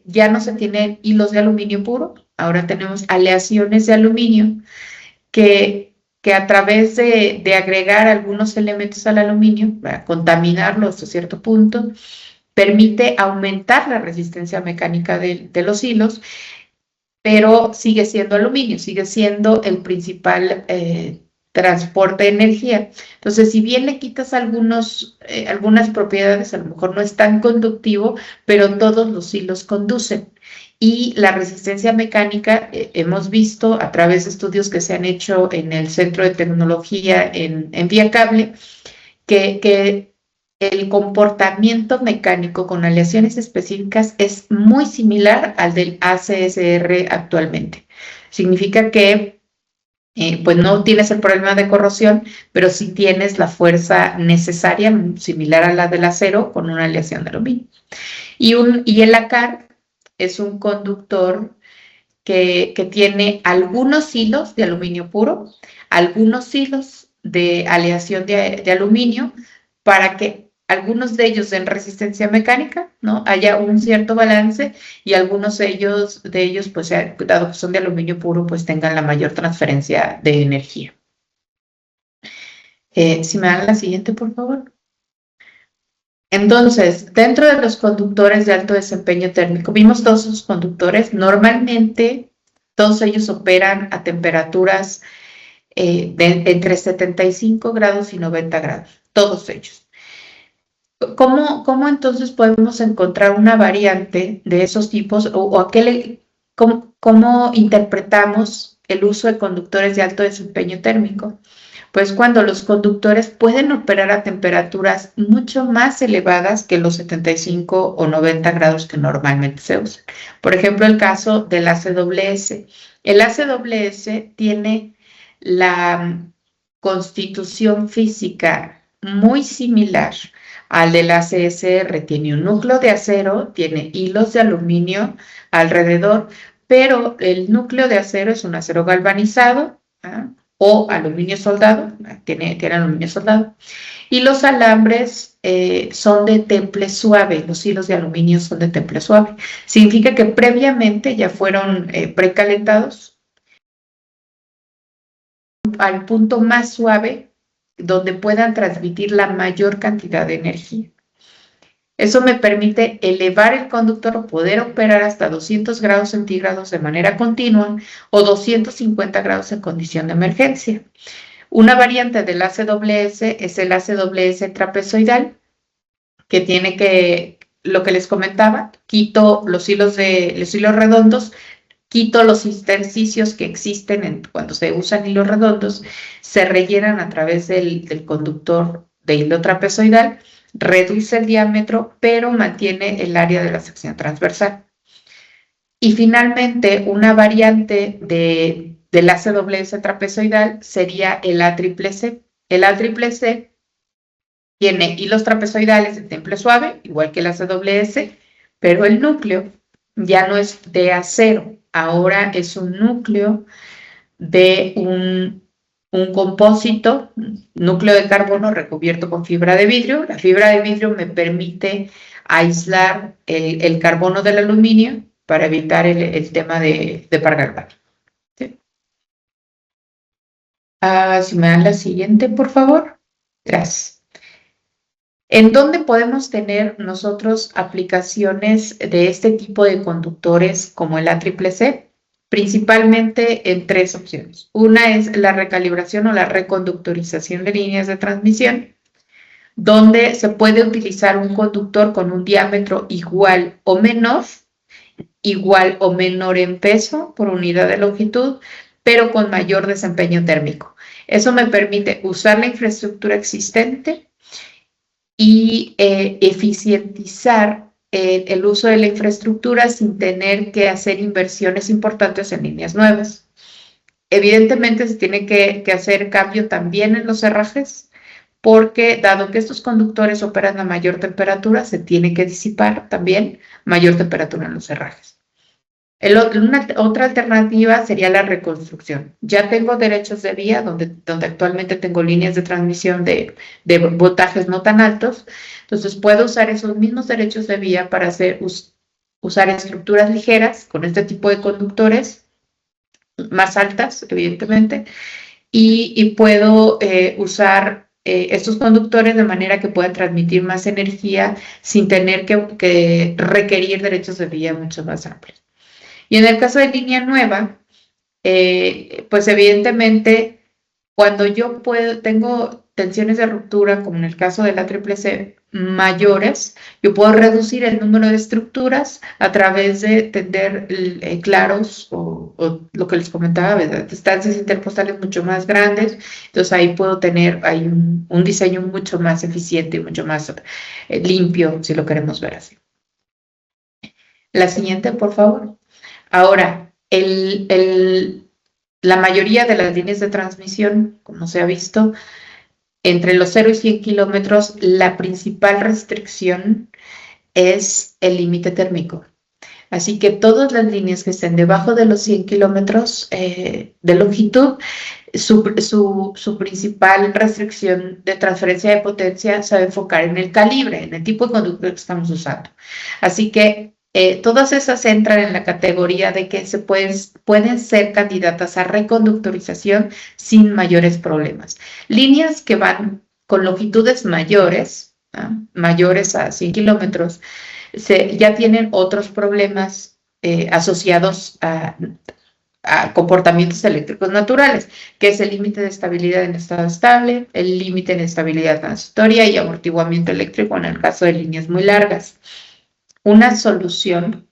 ya no se tienen hilos de aluminio puro, ahora tenemos aleaciones de aluminio que a través de agregar algunos elementos al aluminio, para contaminarlo hasta cierto punto, permite aumentar la resistencia mecánica de los hilos, pero sigue siendo aluminio, sigue siendo el principal transporte de energía. Entonces, si bien le quitas algunas propiedades, a lo mejor no es tan conductivo, pero todos los hilos conducen. Y la resistencia mecánica, hemos visto a través de estudios que se han hecho en el Centro de Tecnología en Vía Cable, que el comportamiento mecánico con aleaciones específicas es muy similar al del ACSR actualmente. Significa que pues no tienes el problema de corrosión, pero sí tienes la fuerza necesaria, similar a la del acero, con una aleación de aluminio. Y el ACAR es un conductor que tiene algunos hilos de aluminio puro, algunos hilos de aleación de aluminio, para que algunos de ellos den resistencia mecánica, ¿no? Haya un cierto balance, y algunos de ellos pues, dado que son de aluminio puro, pues tengan la mayor transferencia de energía. Si me dan la siguiente, por favor. Entonces, dentro de los conductores de alto desempeño térmico, vimos todos esos conductores. Normalmente, todos ellos operan a temperaturas entre 75 grados y 90 grados, todos ellos. ¿Cómo entonces podemos encontrar una variante de esos tipos cómo interpretamos el uso de conductores de alto desempeño térmico? Pues cuando los conductores pueden operar a temperaturas mucho más elevadas que los 75 o 90 grados que normalmente se usan. Por ejemplo, el caso del ACWS. El ACWS tiene la constitución física muy similar al del ACSR. Tiene un núcleo de acero, tiene hilos de aluminio alrededor, pero el núcleo de acero es un acero galvanizado, o aluminio soldado, tiene aluminio soldado, y los alambres son de temple suave, los hilos de aluminio son de temple suave. Significa que previamente ya fueron precalentados al punto más suave donde puedan transmitir la mayor cantidad de energía. Eso me permite elevar el conductor o poder operar hasta 200 grados centígrados de manera continua o 250 grados en condición de emergencia. Una variante del ACWS es el ACWS trapezoidal, que tiene lo que les comentaba, quito los hilos redondos, quito los intersticios que existen cuando se usan hilos redondos, se rellenan a través del conductor de hilo trapezoidal, reduce el diámetro, pero mantiene el área de la sección transversal. Y finalmente, una variante del ACWS trapezoidal sería el ACCC. El ACCC tiene hilos trapezoidales de temple suave, igual que el ACWS, pero el núcleo ya no es de acero, ahora es un núcleo de un compósito, núcleo de carbono recubierto con fibra de vidrio. La fibra de vidrio me permite aislar el carbono del aluminio para evitar el tema de par galvánico. ¿Sí? Si me dan la siguiente, por favor. Gracias. ¿En dónde podemos tener nosotros aplicaciones de este tipo de conductores como el ACCC? Principalmente en tres opciones. Una es la recalibración o la reconductorización de líneas de transmisión, donde se puede utilizar un conductor con un diámetro igual o menor en peso por unidad de longitud, pero con mayor desempeño térmico. Eso me permite usar la infraestructura existente y eficientizar el uso de la infraestructura sin tener que hacer inversiones importantes en líneas nuevas. Evidentemente se tiene que hacer cambio también en los herrajes, porque dado que estos conductores operan a mayor temperatura, se tiene que disipar también mayor temperatura en los herrajes. Otra alternativa sería la reconstrucción. Ya tengo derechos de vía donde actualmente tengo líneas de transmisión de voltajes no tan altos, entonces puedo usar esos mismos derechos de vía para usar estructuras ligeras con este tipo de conductores más altas, evidentemente, y puedo usar estos conductores de manera que puedan transmitir más energía sin tener que requerir derechos de vía mucho más amplios. Y en el caso de línea nueva, pues evidentemente, cuando yo tengo tensiones de ruptura, como en el caso de la ACCC, mayores, yo puedo reducir el número de estructuras a través de tender claros o lo que les comentaba, ¿verdad? Distancias interpostales mucho más grandes. Entonces ahí puedo tener un diseño mucho más eficiente y mucho más limpio, si lo queremos ver así. La siguiente, por favor. Ahora, la mayoría de las líneas de transmisión, como se ha visto, entre los 0 y 100 kilómetros, la principal restricción es el límite térmico. Así que todas las líneas que estén debajo de los 100 kilómetros de longitud, su principal restricción de transferencia de potencia se va a enfocar en el calibre, en el tipo de conductor que estamos usando. Así que Todas esas entran en la categoría de que pueden ser candidatas a reconductorización sin mayores problemas. Líneas que van con longitudes mayores, ¿no? Mayores a 100 kilómetros, ya tienen otros problemas asociados a comportamientos eléctricos naturales, que es el límite de estabilidad en estado estable, el límite en estabilidad transitoria y amortiguamiento eléctrico en el caso de líneas muy largas. Una solución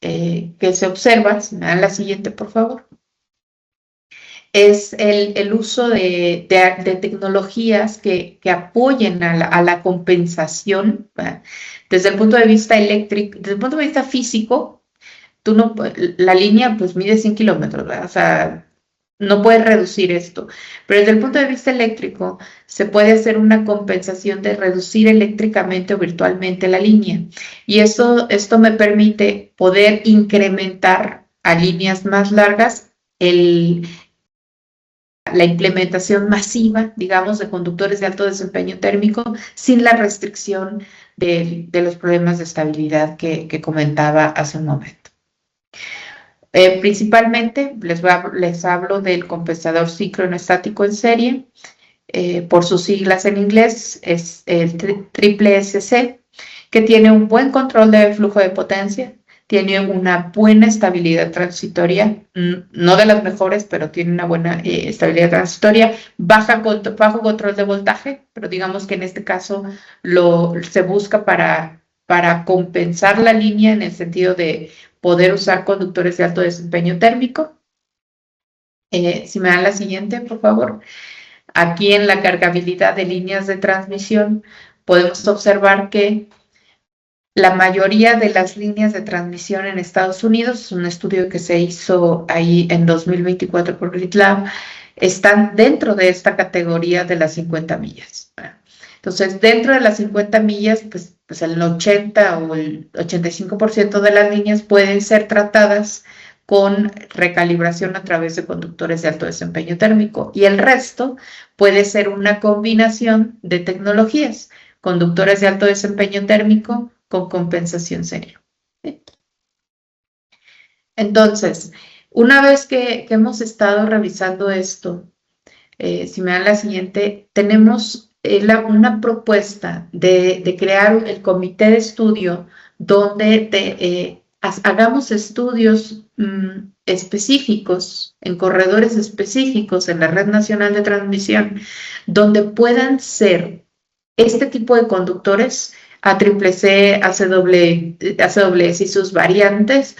que se observa, si me dan la siguiente, por favor, es el uso de tecnologías que apoyen a la compensación, ¿verdad? Desde el punto de vista eléctrico, desde el punto de vista físico, la línea pues mide 100 kilómetros, ¿verdad? O sea, no puedes reducir esto, pero desde el punto de vista eléctrico se puede hacer una compensación de reducir eléctricamente o virtualmente la línea, y esto me permite poder incrementar a líneas más largas la implementación masiva, digamos, de conductores de alto desempeño térmico sin la restricción de los problemas de estabilidad que comentaba hace un momento. Principalmente les hablo del compensador síncrono estático en serie, por sus siglas en inglés, es el triple SC, que tiene un buen control de flujo de potencia, tiene una buena estabilidad transitoria, no de las mejores, pero tiene una buena estabilidad transitoria, bajo control de voltaje, pero digamos que en este caso se busca para compensar la línea en el sentido de poder usar conductores de alto desempeño térmico. Si me dan la siguiente, por favor. Aquí en la cargabilidad de líneas de transmisión podemos observar que la mayoría de las líneas de transmisión en Estados Unidos, es un estudio que se hizo ahí en 2024 por GridLab, están dentro de esta categoría de las 50 millas. Entonces, dentro de las 50 millas, pues el 80 o el 85% de las líneas pueden ser tratadas con recalibración a través de conductores de alto desempeño térmico, y el resto puede ser una combinación de tecnologías, conductores de alto desempeño térmico con compensación seria. Entonces, una vez que hemos estado revisando esto, si me dan la siguiente, tenemos una propuesta de crear el comité de estudio donde hagamos estudios específicos, en corredores específicos en la Red Nacional de Transmisión, donde puedan ser este tipo de conductores, ACCC, ACWS y sus variantes,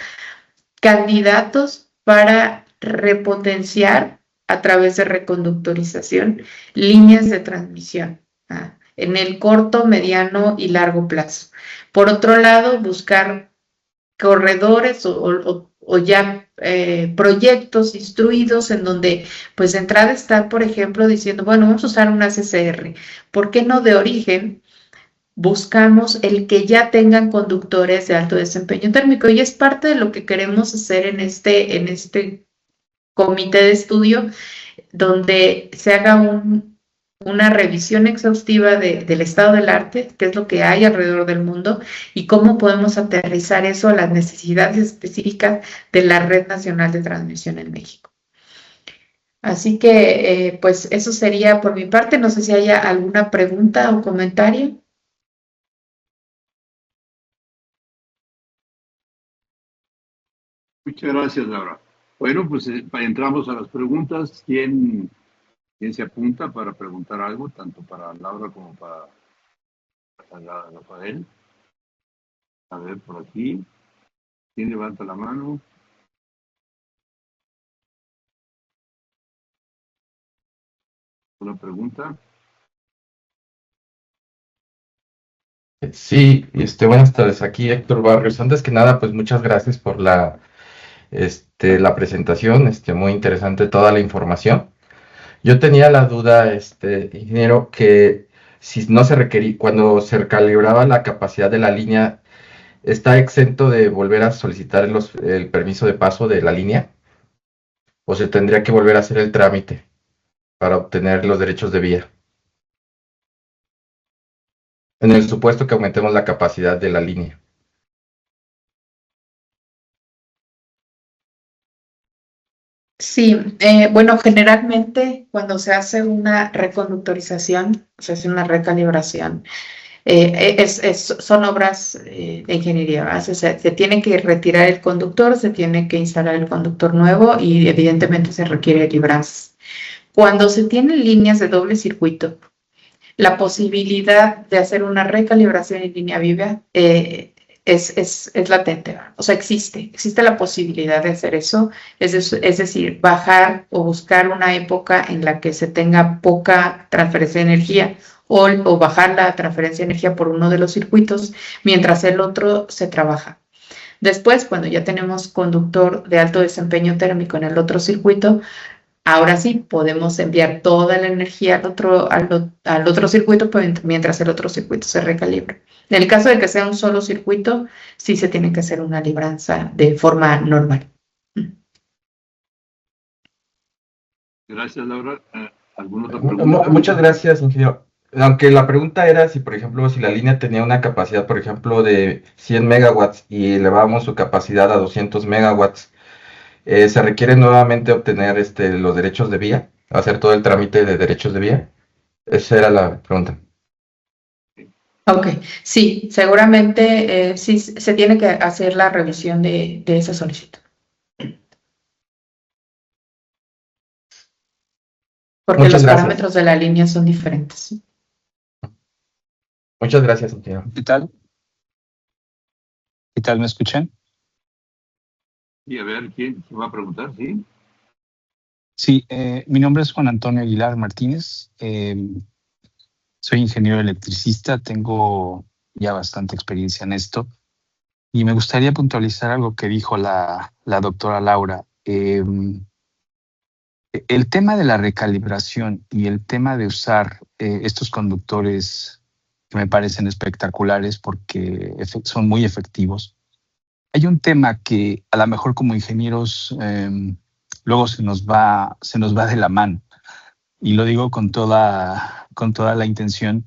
candidatos para repotenciar a través de reconductorización líneas de transmisión en el corto, mediano y largo plazo. Por otro lado, buscar corredores o ya proyectos instruidos en donde, pues, de entrada estar, por ejemplo, diciendo, bueno, vamos a usar una CCR. ¿Por qué no de origen? Buscamos el que ya tengan conductores de alto desempeño térmico, y es parte de lo que queremos hacer en este comité de estudio, donde se haga una revisión exhaustiva del estado del arte, qué es lo que hay alrededor del mundo y cómo podemos aterrizar eso a las necesidades específicas de la Red Nacional de Transmisión en México. Así que, pues eso sería por mi parte. No sé si haya alguna pregunta o comentario. Muchas gracias, Laura. Bueno, pues entramos a las preguntas. ¿Quién se apunta para preguntar algo, tanto para Laura como para Rafael? A ver, por aquí. ¿Quién levanta la mano? ¿Una pregunta? Sí, buenas tardes. Aquí Héctor Barrios. Antes que nada, pues muchas gracias por la presentación. Muy interesante toda la información. Yo tenía la duda, ingeniero, que si no se requería, cuando se calibraba la capacidad de la línea, ¿está exento de volver a solicitar el permiso de paso de la línea? ¿O se tendría que volver a hacer el trámite para obtener los derechos de vía? En el supuesto que aumentemos la capacidad de la línea. Sí, bueno, generalmente cuando se hace una reconductorización, se hace una recalibración, son obras de ingeniería, ¿verdad? Se tiene que retirar el conductor, se tiene que instalar el conductor nuevo y evidentemente se requiere libranzas. Cuando se tienen líneas de doble circuito, la posibilidad de hacer una recalibración en línea viva es latente, ¿verdad? O sea, existe la posibilidad de hacer eso, es decir, bajar o buscar una época en la que se tenga poca transferencia de energía o bajar la transferencia de energía por uno de los circuitos mientras el otro se trabaja. Después, cuando ya tenemos conductor de alto desempeño térmico en el otro circuito, ahora sí podemos enviar toda la energía al otro circuito mientras el otro circuito se recalibra. En el caso de que sea un solo circuito, sí se tiene que hacer una libranza de forma normal. Gracias, Laura. ¿Alguna otra pregunta? Muchas gracias, ingeniero. Aunque la pregunta era si, por ejemplo, si la línea tenía una capacidad, por ejemplo, de 100 megawatts y elevamos su capacidad a 200 megawatts, ¿se requiere nuevamente obtener los derechos de vía? ¿Hacer todo el trámite de derechos de vía? Esa era la pregunta. Ok, sí, seguramente sí se tiene que hacer la revisión de esa solicitud. Porque Muchas los gracias. parámetros de la línea son diferentes. Muchas gracias, ingeniero. ¿Qué tal? ¿Qué tal? ¿Me escuchan? Y a ver, ¿quién se va a preguntar? ¿Sí? Sí, mi nombre es Juan Antonio Aguilar Martínez. Soy ingeniero electricista, tengo ya bastante experiencia en esto y me gustaría puntualizar algo que dijo la doctora Laura. El tema de la recalibración y el tema de usar estos conductores que me parecen espectaculares porque son muy efectivos. Hay un tema que a lo mejor como ingenieros luego se nos va de la mano y lo digo con toda la intención.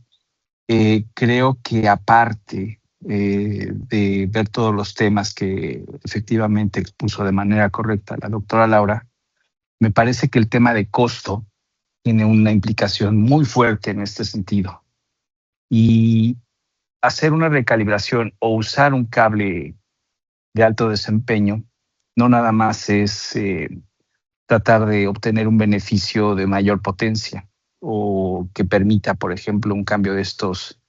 Creo que aparte de ver todos los temas que efectivamente expuso de manera correcta la doctora Laura, me parece que el tema de costo tiene una implicación muy fuerte en este sentido. Y hacer una recalibración o usar un cable de alto desempeño no nada más es tratar de obtener un beneficio de mayor potencia o que permita, por ejemplo, un cambio de estos,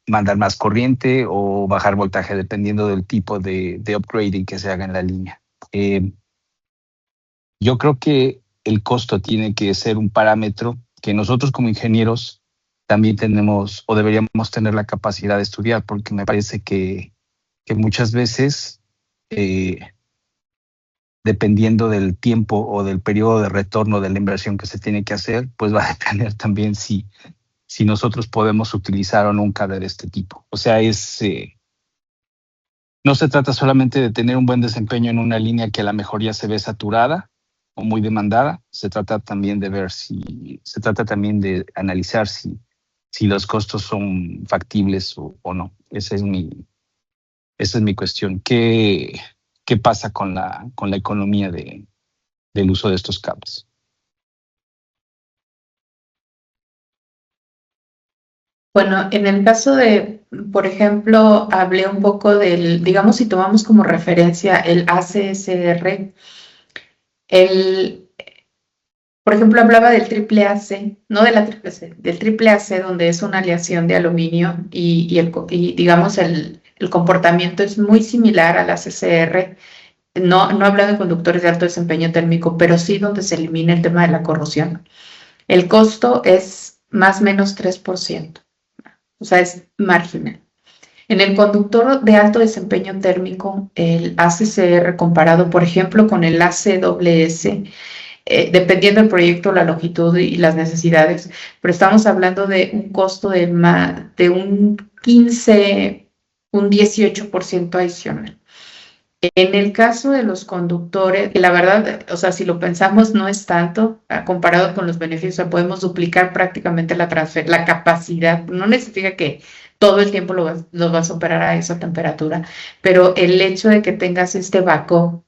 mandar más corriente o bajar voltaje dependiendo del tipo de upgrading que se haga en la línea. Yo creo que el costo tiene que ser un parámetro que nosotros como ingenieros también tenemos o deberíamos tener la capacidad de estudiar, porque me parece que muchas veces, dependiendo del tiempo o del periodo de retorno de la inversión que se tiene que hacer, pues va a depender también si nosotros podemos utilizar o no un cable de este tipo. O sea, no se trata solamente de tener un buen desempeño en una línea que a lo mejor ya se ve saturada o muy demandada, se trata también de analizar si los costos son factibles o no. Esa es mi cuestión. ¿Qué pasa con la economía del uso de estos cables? Bueno, en el caso de, por ejemplo, hablé un poco digamos, si tomamos como referencia el ACSR, por ejemplo, hablaba del triple AC, no de la triple C, del triple AC, donde es una aleación de aluminio y digamos, el comportamiento es muy similar al ACSR. No hablando de conductores de alto desempeño térmico, pero sí donde se elimina el tema de la corrosión. El costo es más o menos 3%. O sea, es marginal. En el conductor de alto desempeño térmico, el ACCR comparado, por ejemplo, con el ACWS, dependiendo del proyecto, la longitud y las necesidades, pero estamos hablando de un costo de un 15, un 18% adicional. En el caso de los conductores, que la verdad, o sea, si lo pensamos, no es tanto comparado con los beneficios. O sea, podemos duplicar prácticamente la capacidad. No significa que todo el tiempo lo vas a operar a esa temperatura, pero el hecho de que tengas este backup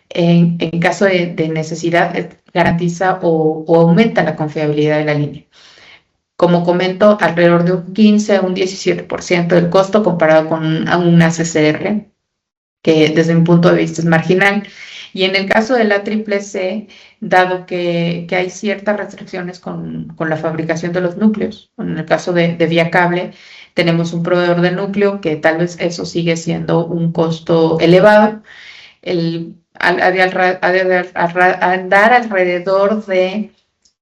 en caso de necesidad, garantiza o aumenta la confiabilidad de la línea. Como comento, alrededor de un 15 a un 17% del costo comparado con un ACCR, que desde mi punto de vista es marginal. Y en el caso de la CCC, dado que hay ciertas restricciones con la fabricación de los núcleos, en el caso de vía cable, tenemos un proveedor de núcleo que tal vez eso sigue siendo un costo elevado. Andar alrededor de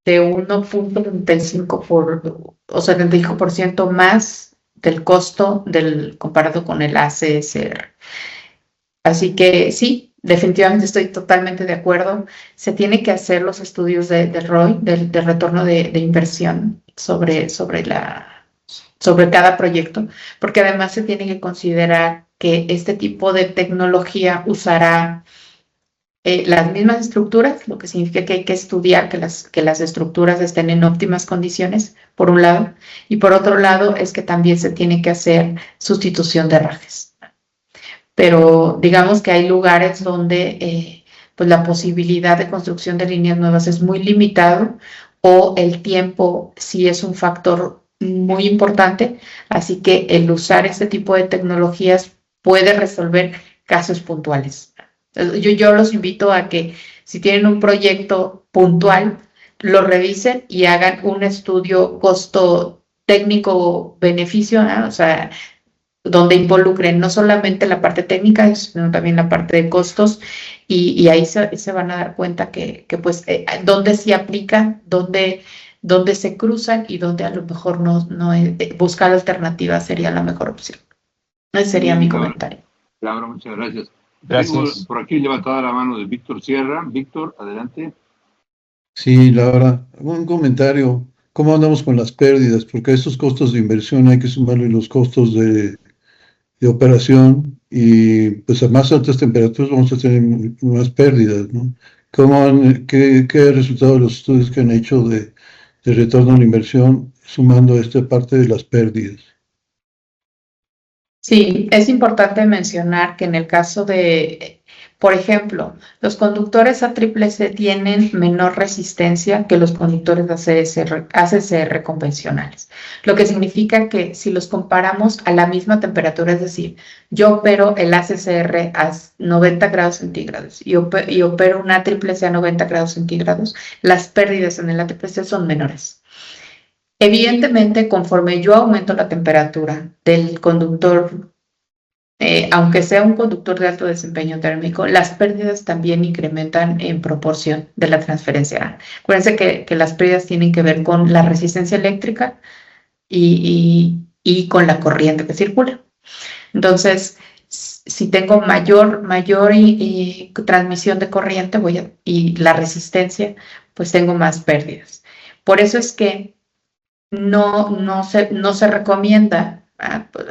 1.75 o 75% más del costo comparado con el ACSR. Así que sí, definitivamente estoy totalmente de acuerdo. Se tiene que hacer los estudios de ROI, del retorno de inversión sobre cada proyecto, porque además se tiene que considerar que este tipo de tecnología usará las mismas estructuras, lo que significa que hay que estudiar que las estructuras estén en óptimas condiciones, por un lado, y por otro lado es que también se tiene que hacer sustitución de herrajes. Pero digamos que hay lugares donde pues la posibilidad de construcción de líneas nuevas es muy limitado, o el tiempo sí es un factor muy importante, así que el usar este tipo de tecnologías puede resolver casos puntuales. Yo los invito a que si tienen un proyecto puntual, lo revisen y hagan un estudio costo técnico-beneficio, ¿no? O sea, donde involucren no solamente la parte técnica, sino también la parte de costos, y ahí se van a dar cuenta que pues dónde se aplica, dónde se cruzan y dónde a lo mejor no buscar alternativas sería la mejor opción. Ese sería mi comentario. Laura, muchas gracias. Gracias. Tengo por aquí levantada la mano de Víctor Sierra. Víctor, adelante. Sí, Laura, un comentario. ¿Cómo andamos con las pérdidas? Porque a estos costos de inversión hay que sumarle los costos de operación, y pues a más altas temperaturas vamos a tener más pérdidas, ¿no? ¿Qué resultado de los estudios que han hecho de retorno a la inversión sumando esta parte de las pérdidas? Sí, es importante mencionar que en el caso de, por ejemplo, los conductores ACC tienen menor resistencia que los conductores ACCR convencionales, lo que significa que si los comparamos a la misma temperatura, es decir, yo opero el ACCR a 90 grados centígrados y opero un ACCC a 90 grados centígrados, las pérdidas en el ACCC son menores. Evidentemente, conforme yo aumento la temperatura del conductor, aunque sea un conductor de alto desempeño térmico, las pérdidas también incrementan en proporción de la transferencia. Acuérdense que las pérdidas tienen que ver con la resistencia eléctrica y con la corriente que circula. Entonces, si tengo mayor transmisión de corriente y la resistencia, pues tengo más pérdidas. Por eso es que no se recomienda,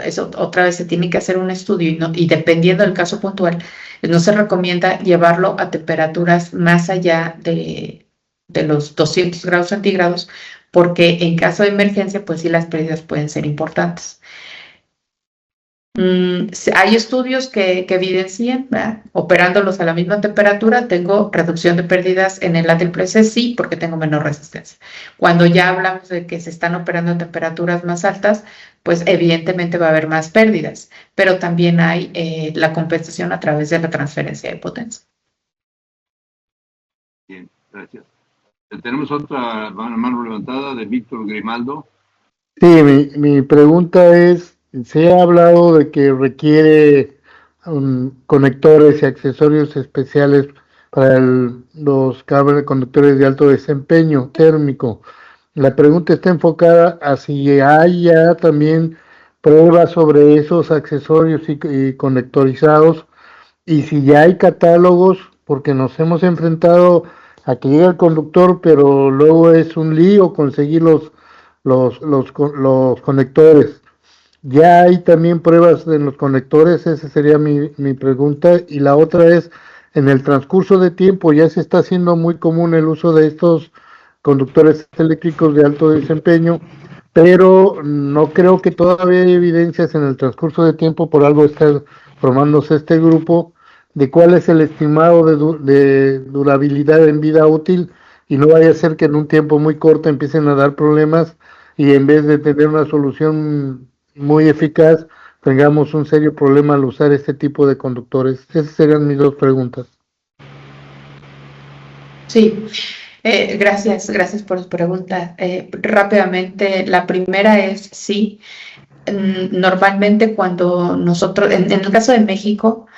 eso otra vez se tiene que hacer un estudio y dependiendo del caso puntual, no se recomienda llevarlo a temperaturas más allá de los 200 grados centígrados, porque en caso de emergencia, pues sí, las pérdidas pueden ser importantes. Hay estudios que evidencian, ¿verdad? Operándolos a la misma temperatura, tengo reducción de pérdidas en el ACCC, sí, porque tengo menor resistencia. Cuando ya hablamos de que se están operando a temperaturas más altas, pues evidentemente va a haber más pérdidas, pero también hay la compensación a través de la transferencia de potencia. Bien, gracias. Tenemos otra mano levantada de Víctor Grimaldo. Sí, mi pregunta es, se ha hablado de que requiere conectores y accesorios especiales para los cables conductores de alto desempeño térmico. La pregunta está enfocada a si hay ya también pruebas sobre esos accesorios y conectorizados, y si ya hay catálogos, porque nos hemos enfrentado a que llega el conductor, pero luego es un lío conseguir los conectores. Ya hay también pruebas en los conectores, esa sería mi pregunta. Y la otra es, en el transcurso de tiempo ya se está haciendo muy común el uso de estos conductores eléctricos de alto desempeño, pero no creo que todavía hay evidencias en el transcurso de tiempo, por algo está formándose este grupo, de cuál es el estimado de durabilidad en vida útil, y no vaya a ser que en un tiempo muy corto empiecen a dar problemas y en vez de tener una solución muy eficaz, tengamos un serio problema al usar este tipo de conductores. Esas serían mis 2 preguntas. Sí, gracias por su pregunta. Rápidamente, la primera es sí. Normalmente cuando nosotros, en el caso de México,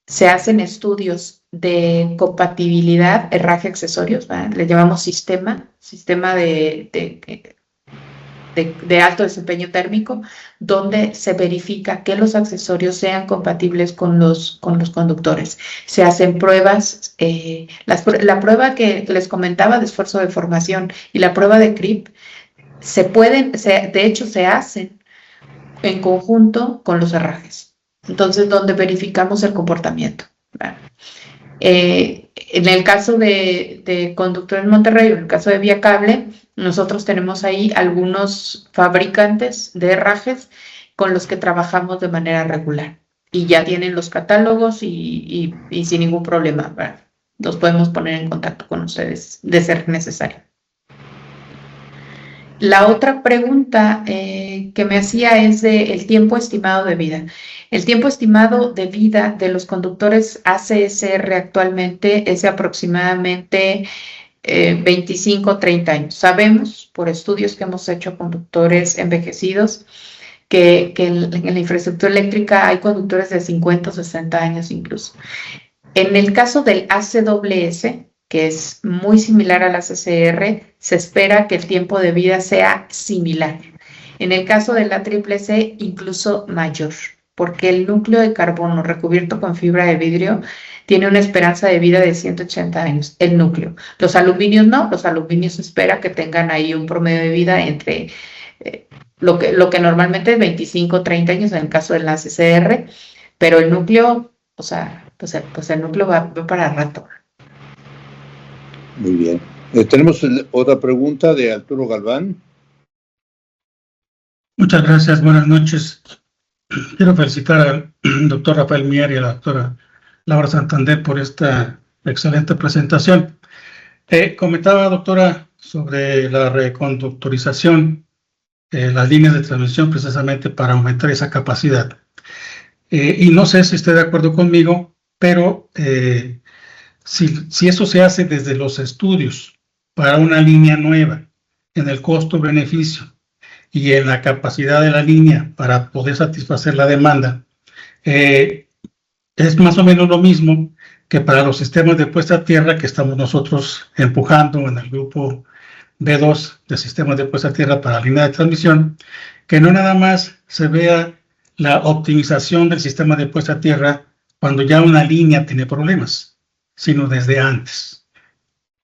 se hacen estudios de compatibilidad, herraje, accesorios, ¿verdad? Le llamamos sistema de alto desempeño térmico, donde se verifica que los accesorios sean compatibles con los conductores. Se hacen pruebas, la prueba que les comentaba de esfuerzo de formación y la prueba de CRIP, de hecho se hacen en conjunto con los herrajes. Entonces, donde verificamos el comportamiento. En el caso de Conductores Monterrey, o en el caso de Vía Cable, nosotros tenemos ahí algunos fabricantes de herrajes con los que trabajamos de manera regular. Y ya tienen los catálogos y sin ningún problema, ¿verdad? Los podemos poner en contacto con ustedes de ser necesario. La otra pregunta que me hacía es del tiempo estimado de vida. El tiempo estimado de vida de los conductores ACSR actualmente es de aproximadamente 25 o 30 años. Sabemos por estudios que hemos hecho a conductores envejecidos que en la infraestructura eléctrica hay conductores de 50 o 60 años incluso. En el caso del ACWS, que es muy similar al ACCR, se espera que el tiempo de vida sea similar. En el caso de la CCC, incluso mayor, porque el núcleo de carbono recubierto con fibra de vidrio tiene una esperanza de vida de 180 años, el núcleo. Los aluminios no, los aluminios se espera que tengan ahí un promedio de vida entre lo que normalmente es 25 o 30 años en el caso del ACCR, pero el núcleo, pues el núcleo va para rato. Muy bien. Tenemos otra pregunta de Arturo Galván. Muchas gracias, buenas noches. Quiero felicitar al doctor Rafael Mier y a la doctora Laura Santander por esta excelente presentación. Comentaba, doctora, sobre la reconductorización, las líneas de transmisión precisamente para aumentar esa capacidad. Y no sé si esté de acuerdo conmigo, pero si eso se hace desde los estudios para una línea nueva, en el costo-beneficio y en la capacidad de la línea para poder satisfacer la demanda, es más o menos lo mismo que para los sistemas de puesta a tierra que estamos nosotros empujando en el grupo B2 de sistemas de puesta a tierra para la línea de transmisión, que no nada más se vea la optimización del sistema de puesta a tierra cuando ya una línea tiene problemas, sino desde antes.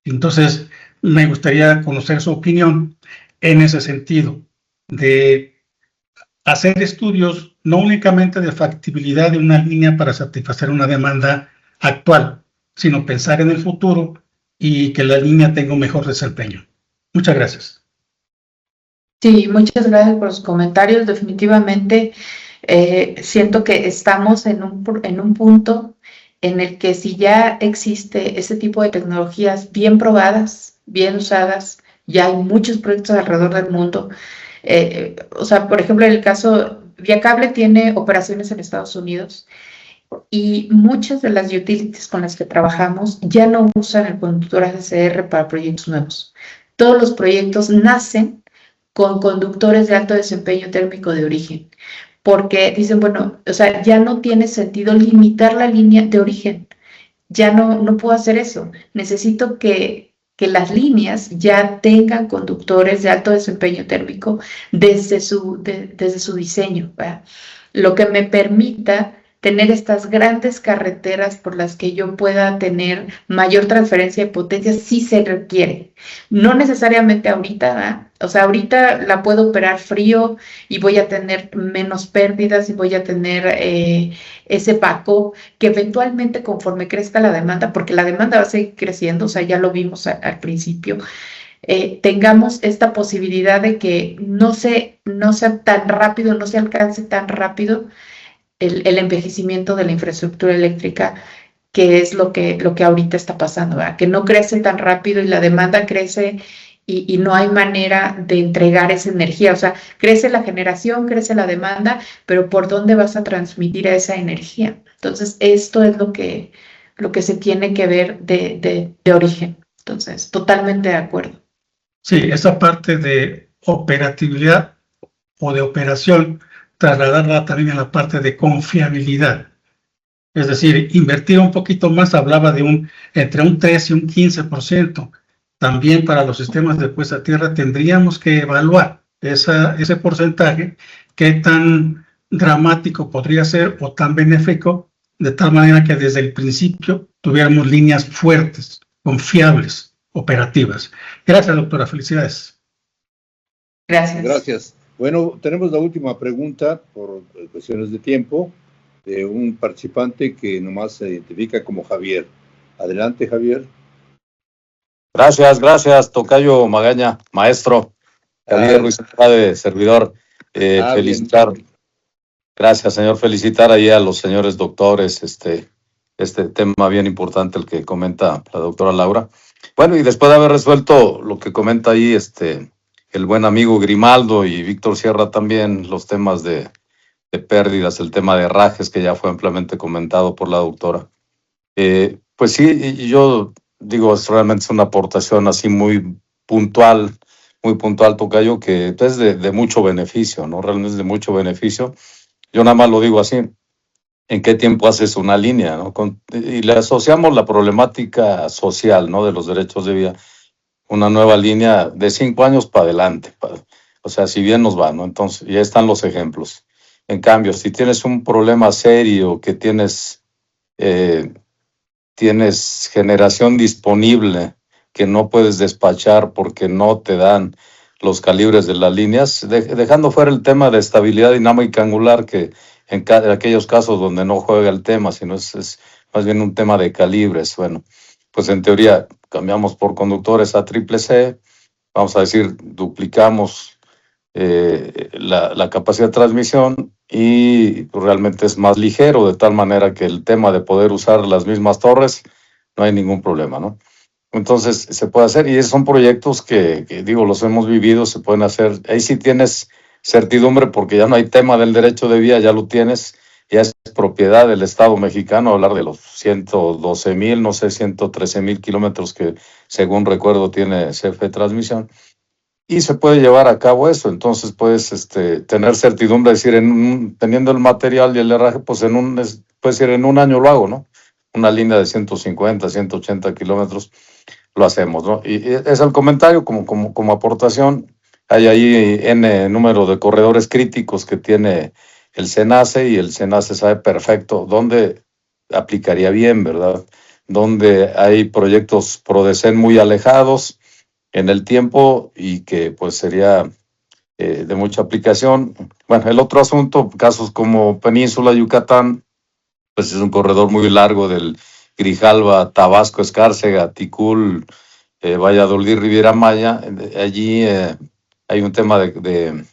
Entonces, me gustaría conocer su opinión en ese sentido, de hacer estudios no únicamente de factibilidad de una línea para satisfacer una demanda actual, sino pensar en el futuro y que la línea tenga un mejor desempeño. Muchas gracias. Sí, muchas gracias por los comentarios. Definitivamente siento que estamos en un punto en el que si ya existe ese tipo de tecnologías bien probadas, bien usadas, ya hay muchos proyectos alrededor del mundo. Por ejemplo, en el caso, Vía Cable tiene operaciones en Estados Unidos y muchas de las utilities con las que trabajamos ya no usan el conductor ACCR para proyectos nuevos. Todos los proyectos nacen con conductores de alto desempeño térmico de origen, porque dicen, bueno, ya no tiene sentido limitar la línea de origen, ya no puedo hacer eso, necesito que las líneas ya tengan conductores de alto desempeño térmico desde su diseño, ¿verdad? Lo que me permita tener estas grandes carreteras por las que yo pueda tener mayor transferencia de potencia si se requiere. No necesariamente ahorita, ¿verdad? Ahorita la puedo operar frío y voy a tener menos pérdidas y voy a tener ese backup que eventualmente conforme crezca la demanda, porque la demanda va a seguir creciendo, ya lo vimos al principio, tengamos esta posibilidad de que no sea tan rápido, no se alcance tan rápido el envejecimiento de la infraestructura eléctrica, que es lo que ahorita está pasando, ¿verdad? Que no crece tan rápido y la demanda crece y no hay manera de entregar esa energía. O sea, crece la generación, crece la demanda, pero ¿por dónde vas a transmitir esa energía? Entonces, esto es lo que se tiene que ver de origen. Entonces, totalmente de acuerdo. Sí, esa parte de operatividad o de operación, trasladarla también a la parte de confiabilidad. Es decir, invertir un poquito más, hablaba de entre un 3 y un 15%. También para los sistemas de puesta a tierra tendríamos que evaluar ese porcentaje, qué tan dramático podría ser o tan benéfico, de tal manera que desde el principio tuviéramos líneas fuertes, confiables, operativas. Gracias, doctora. Felicidades. Gracias. Gracias. Bueno, tenemos la última pregunta por cuestiones de tiempo de un participante que nomás se identifica como Javier. Adelante, Javier. Gracias, tocayo Magaña, maestro. Javier Ruiz Andrade, servidor. Felicitar. Bien. Gracias, señor. Felicitar ahí a los señores doctores, este tema bien importante el que comenta la doctora Laura. Bueno, y después de haber resuelto lo que comenta ahí el buen amigo Grimaldo y Víctor Sierra también, los temas de pérdidas, el tema de herrajes que ya fue ampliamente comentado por la doctora. Pues sí, y yo digo, realmente es una aportación así muy puntual, tocayo, que es de mucho beneficio, ¿no? Realmente es de mucho beneficio. Yo nada más lo digo así, ¿en qué tiempo haces una línea, ¿no? Y le asociamos la problemática social, ¿no? De los derechos de vida, una nueva línea de 5 años para adelante, o sea, si bien nos va, ¿no? Entonces, ya están los ejemplos. En cambio, si tienes un problema serio, que tienes generación disponible que no puedes despachar porque no te dan los calibres de las líneas, dejando fuera el tema de estabilidad dinámica angular, que en aquellos casos donde no juega el tema, sino es más bien un tema de calibres. Bueno, pues en teoría cambiamos por conductores a CCC, vamos a decir, duplicamos la capacidad de transmisión y realmente es más ligero, de tal manera que el tema de poder usar las mismas torres no hay ningún problema, ¿no? Entonces se puede hacer, y son proyectos que digo, los hemos vivido, se pueden hacer. Ahí sí tienes certidumbre porque ya no hay tema del derecho de vía, ya lo tienes, ya es propiedad del Estado mexicano, hablar de los 112,000, no sé, 113,000 kilómetros que según recuerdo tiene CFE Transmisión. Y se puede llevar a cabo eso. Entonces puedes tener certidumbre, decir, teniendo el material y el herraje, pues puedes decir, en un año lo hago, ¿no? Una línea de 150, 180 kilómetros, lo hacemos, ¿no? Y es el comentario como aportación. Hay ahí N número de corredores críticos que tiene el SENACE, y el SENACE sabe perfecto dónde aplicaría bien, ¿verdad? Donde hay proyectos PRODECEN muy alejados en el tiempo y que pues sería de mucha aplicación. Bueno, el otro asunto, casos como Península, Yucatán, pues es un corredor muy largo del Grijalva, Tabasco, Escárcega, Ticul, Valladolid, Riviera Maya. Allí hay un tema de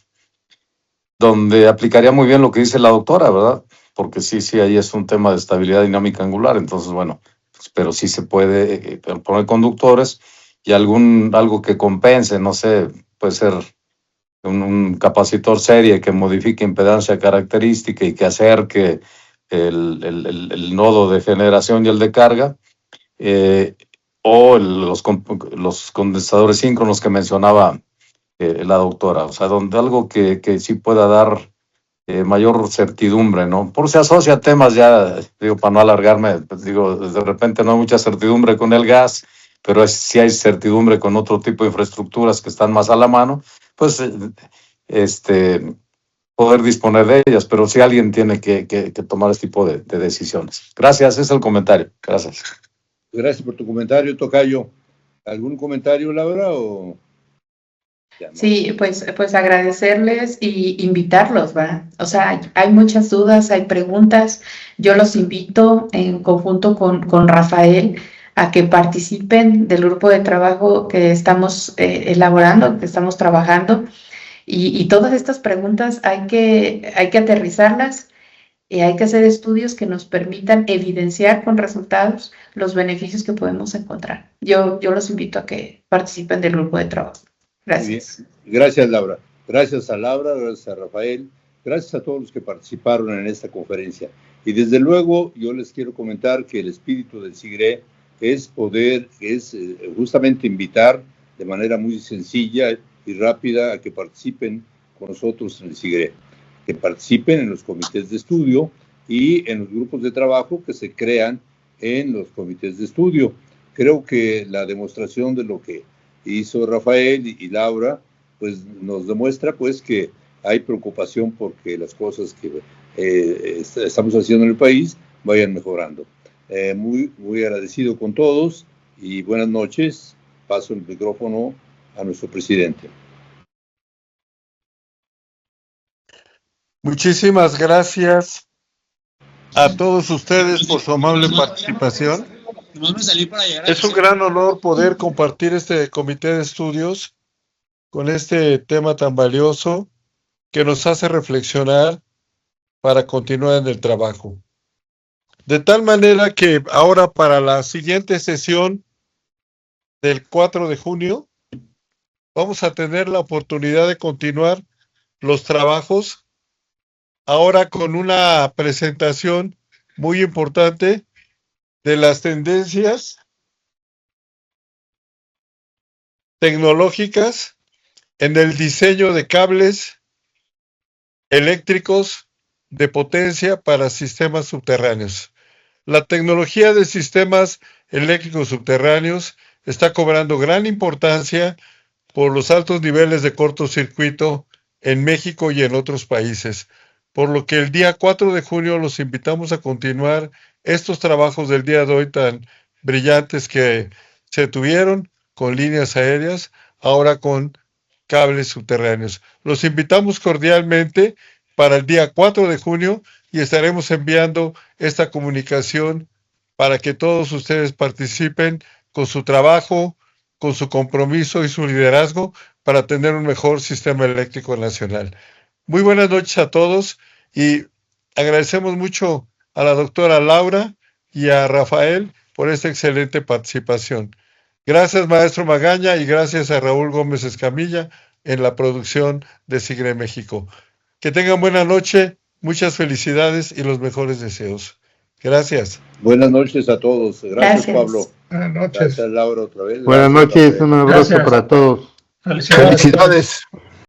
donde aplicaría muy bien lo que dice la doctora, ¿verdad? Porque sí, ahí es un tema de estabilidad dinámica angular. Entonces, bueno, pues, pero sí se puede poner conductores y algo que compense, no sé, puede ser un capacitor serie que modifique impedancia característica y que acerque el nodo de generación y el de carga, o los condensadores síncronos que mencionaba la doctora. O sea, donde algo que sí pueda dar mayor certidumbre, ¿no? Por si asocia a temas ya, digo, para no alargarme, pues digo, de repente no hay mucha certidumbre con el gas, pero sí hay certidumbre con otro tipo de infraestructuras que están más a la mano, pues poder disponer de ellas, pero sí alguien tiene que tomar este tipo de decisiones. Gracias, ese es el comentario. Gracias. Gracias por tu comentario, tocayo. ¿Algún comentario, Laura, o...? No. Sí, pues agradecerles y invitarlos, ¿va? O sea, hay muchas dudas, hay preguntas. Yo los invito en conjunto con Rafael a que participen del grupo de trabajo que estamos elaborando, que estamos trabajando. Y todas estas preguntas hay que aterrizarlas hay que hacer estudios que nos permitan evidenciar con resultados los beneficios que podemos encontrar. Yo los invito a que participen del grupo de trabajo. Gracias. Gracias, Laura. Gracias a Laura, gracias a Rafael, gracias a todos los que participaron en esta conferencia. Y desde luego yo les quiero comentar que el espíritu del SIGRE es justamente invitar de manera muy sencilla y rápida a que participen con nosotros en el SIGRE, que participen en los comités de estudio y en los grupos de trabajo que se crean en los comités de estudio. Creo que la demostración de lo que hizo Rafael y Laura, pues nos demuestra pues que hay preocupación porque las cosas que estamos haciendo en el país vayan mejorando. Muy agradecido con todos y buenas noches. Paso el micrófono a nuestro presidente. Muchísimas gracias a todos ustedes por su amable participación. Es un gran honor poder compartir este comité de estudios con este tema tan valioso que nos hace reflexionar para continuar en el trabajo. De tal manera que ahora para la siguiente sesión del 4 de junio vamos a tener la oportunidad de continuar los trabajos ahora con una presentación muy importante de las tendencias tecnológicas en el diseño de cables eléctricos de potencia para sistemas subterráneos. La tecnología de sistemas eléctricos subterráneos está cobrando gran importancia por los altos niveles de cortocircuito en México y en otros países, por lo que el día 4 de junio los invitamos a continuar estos trabajos del día de hoy tan brillantes que se tuvieron con líneas aéreas, ahora con cables subterráneos. Los invitamos cordialmente para el día 4 de junio y estaremos enviando esta comunicación para que todos ustedes participen con su trabajo, con su compromiso y su liderazgo para tener un mejor sistema eléctrico nacional. Muy buenas noches a todos y agradecemos mucho a la doctora Laura y a Rafael por esta excelente participación. Gracias, maestro Magaña, y gracias a Raúl Gómez Escamilla en la producción de SIGRE México. Que tengan buena noche, muchas felicidades y los mejores deseos. Gracias. Buenas noches a todos. Gracias. Pablo. Buenas noches. Gracias, Laura, otra vez. Buenas Gracias, noches, Rafael. un abrazo Gracias. para todos. Felicidades. Felicidades.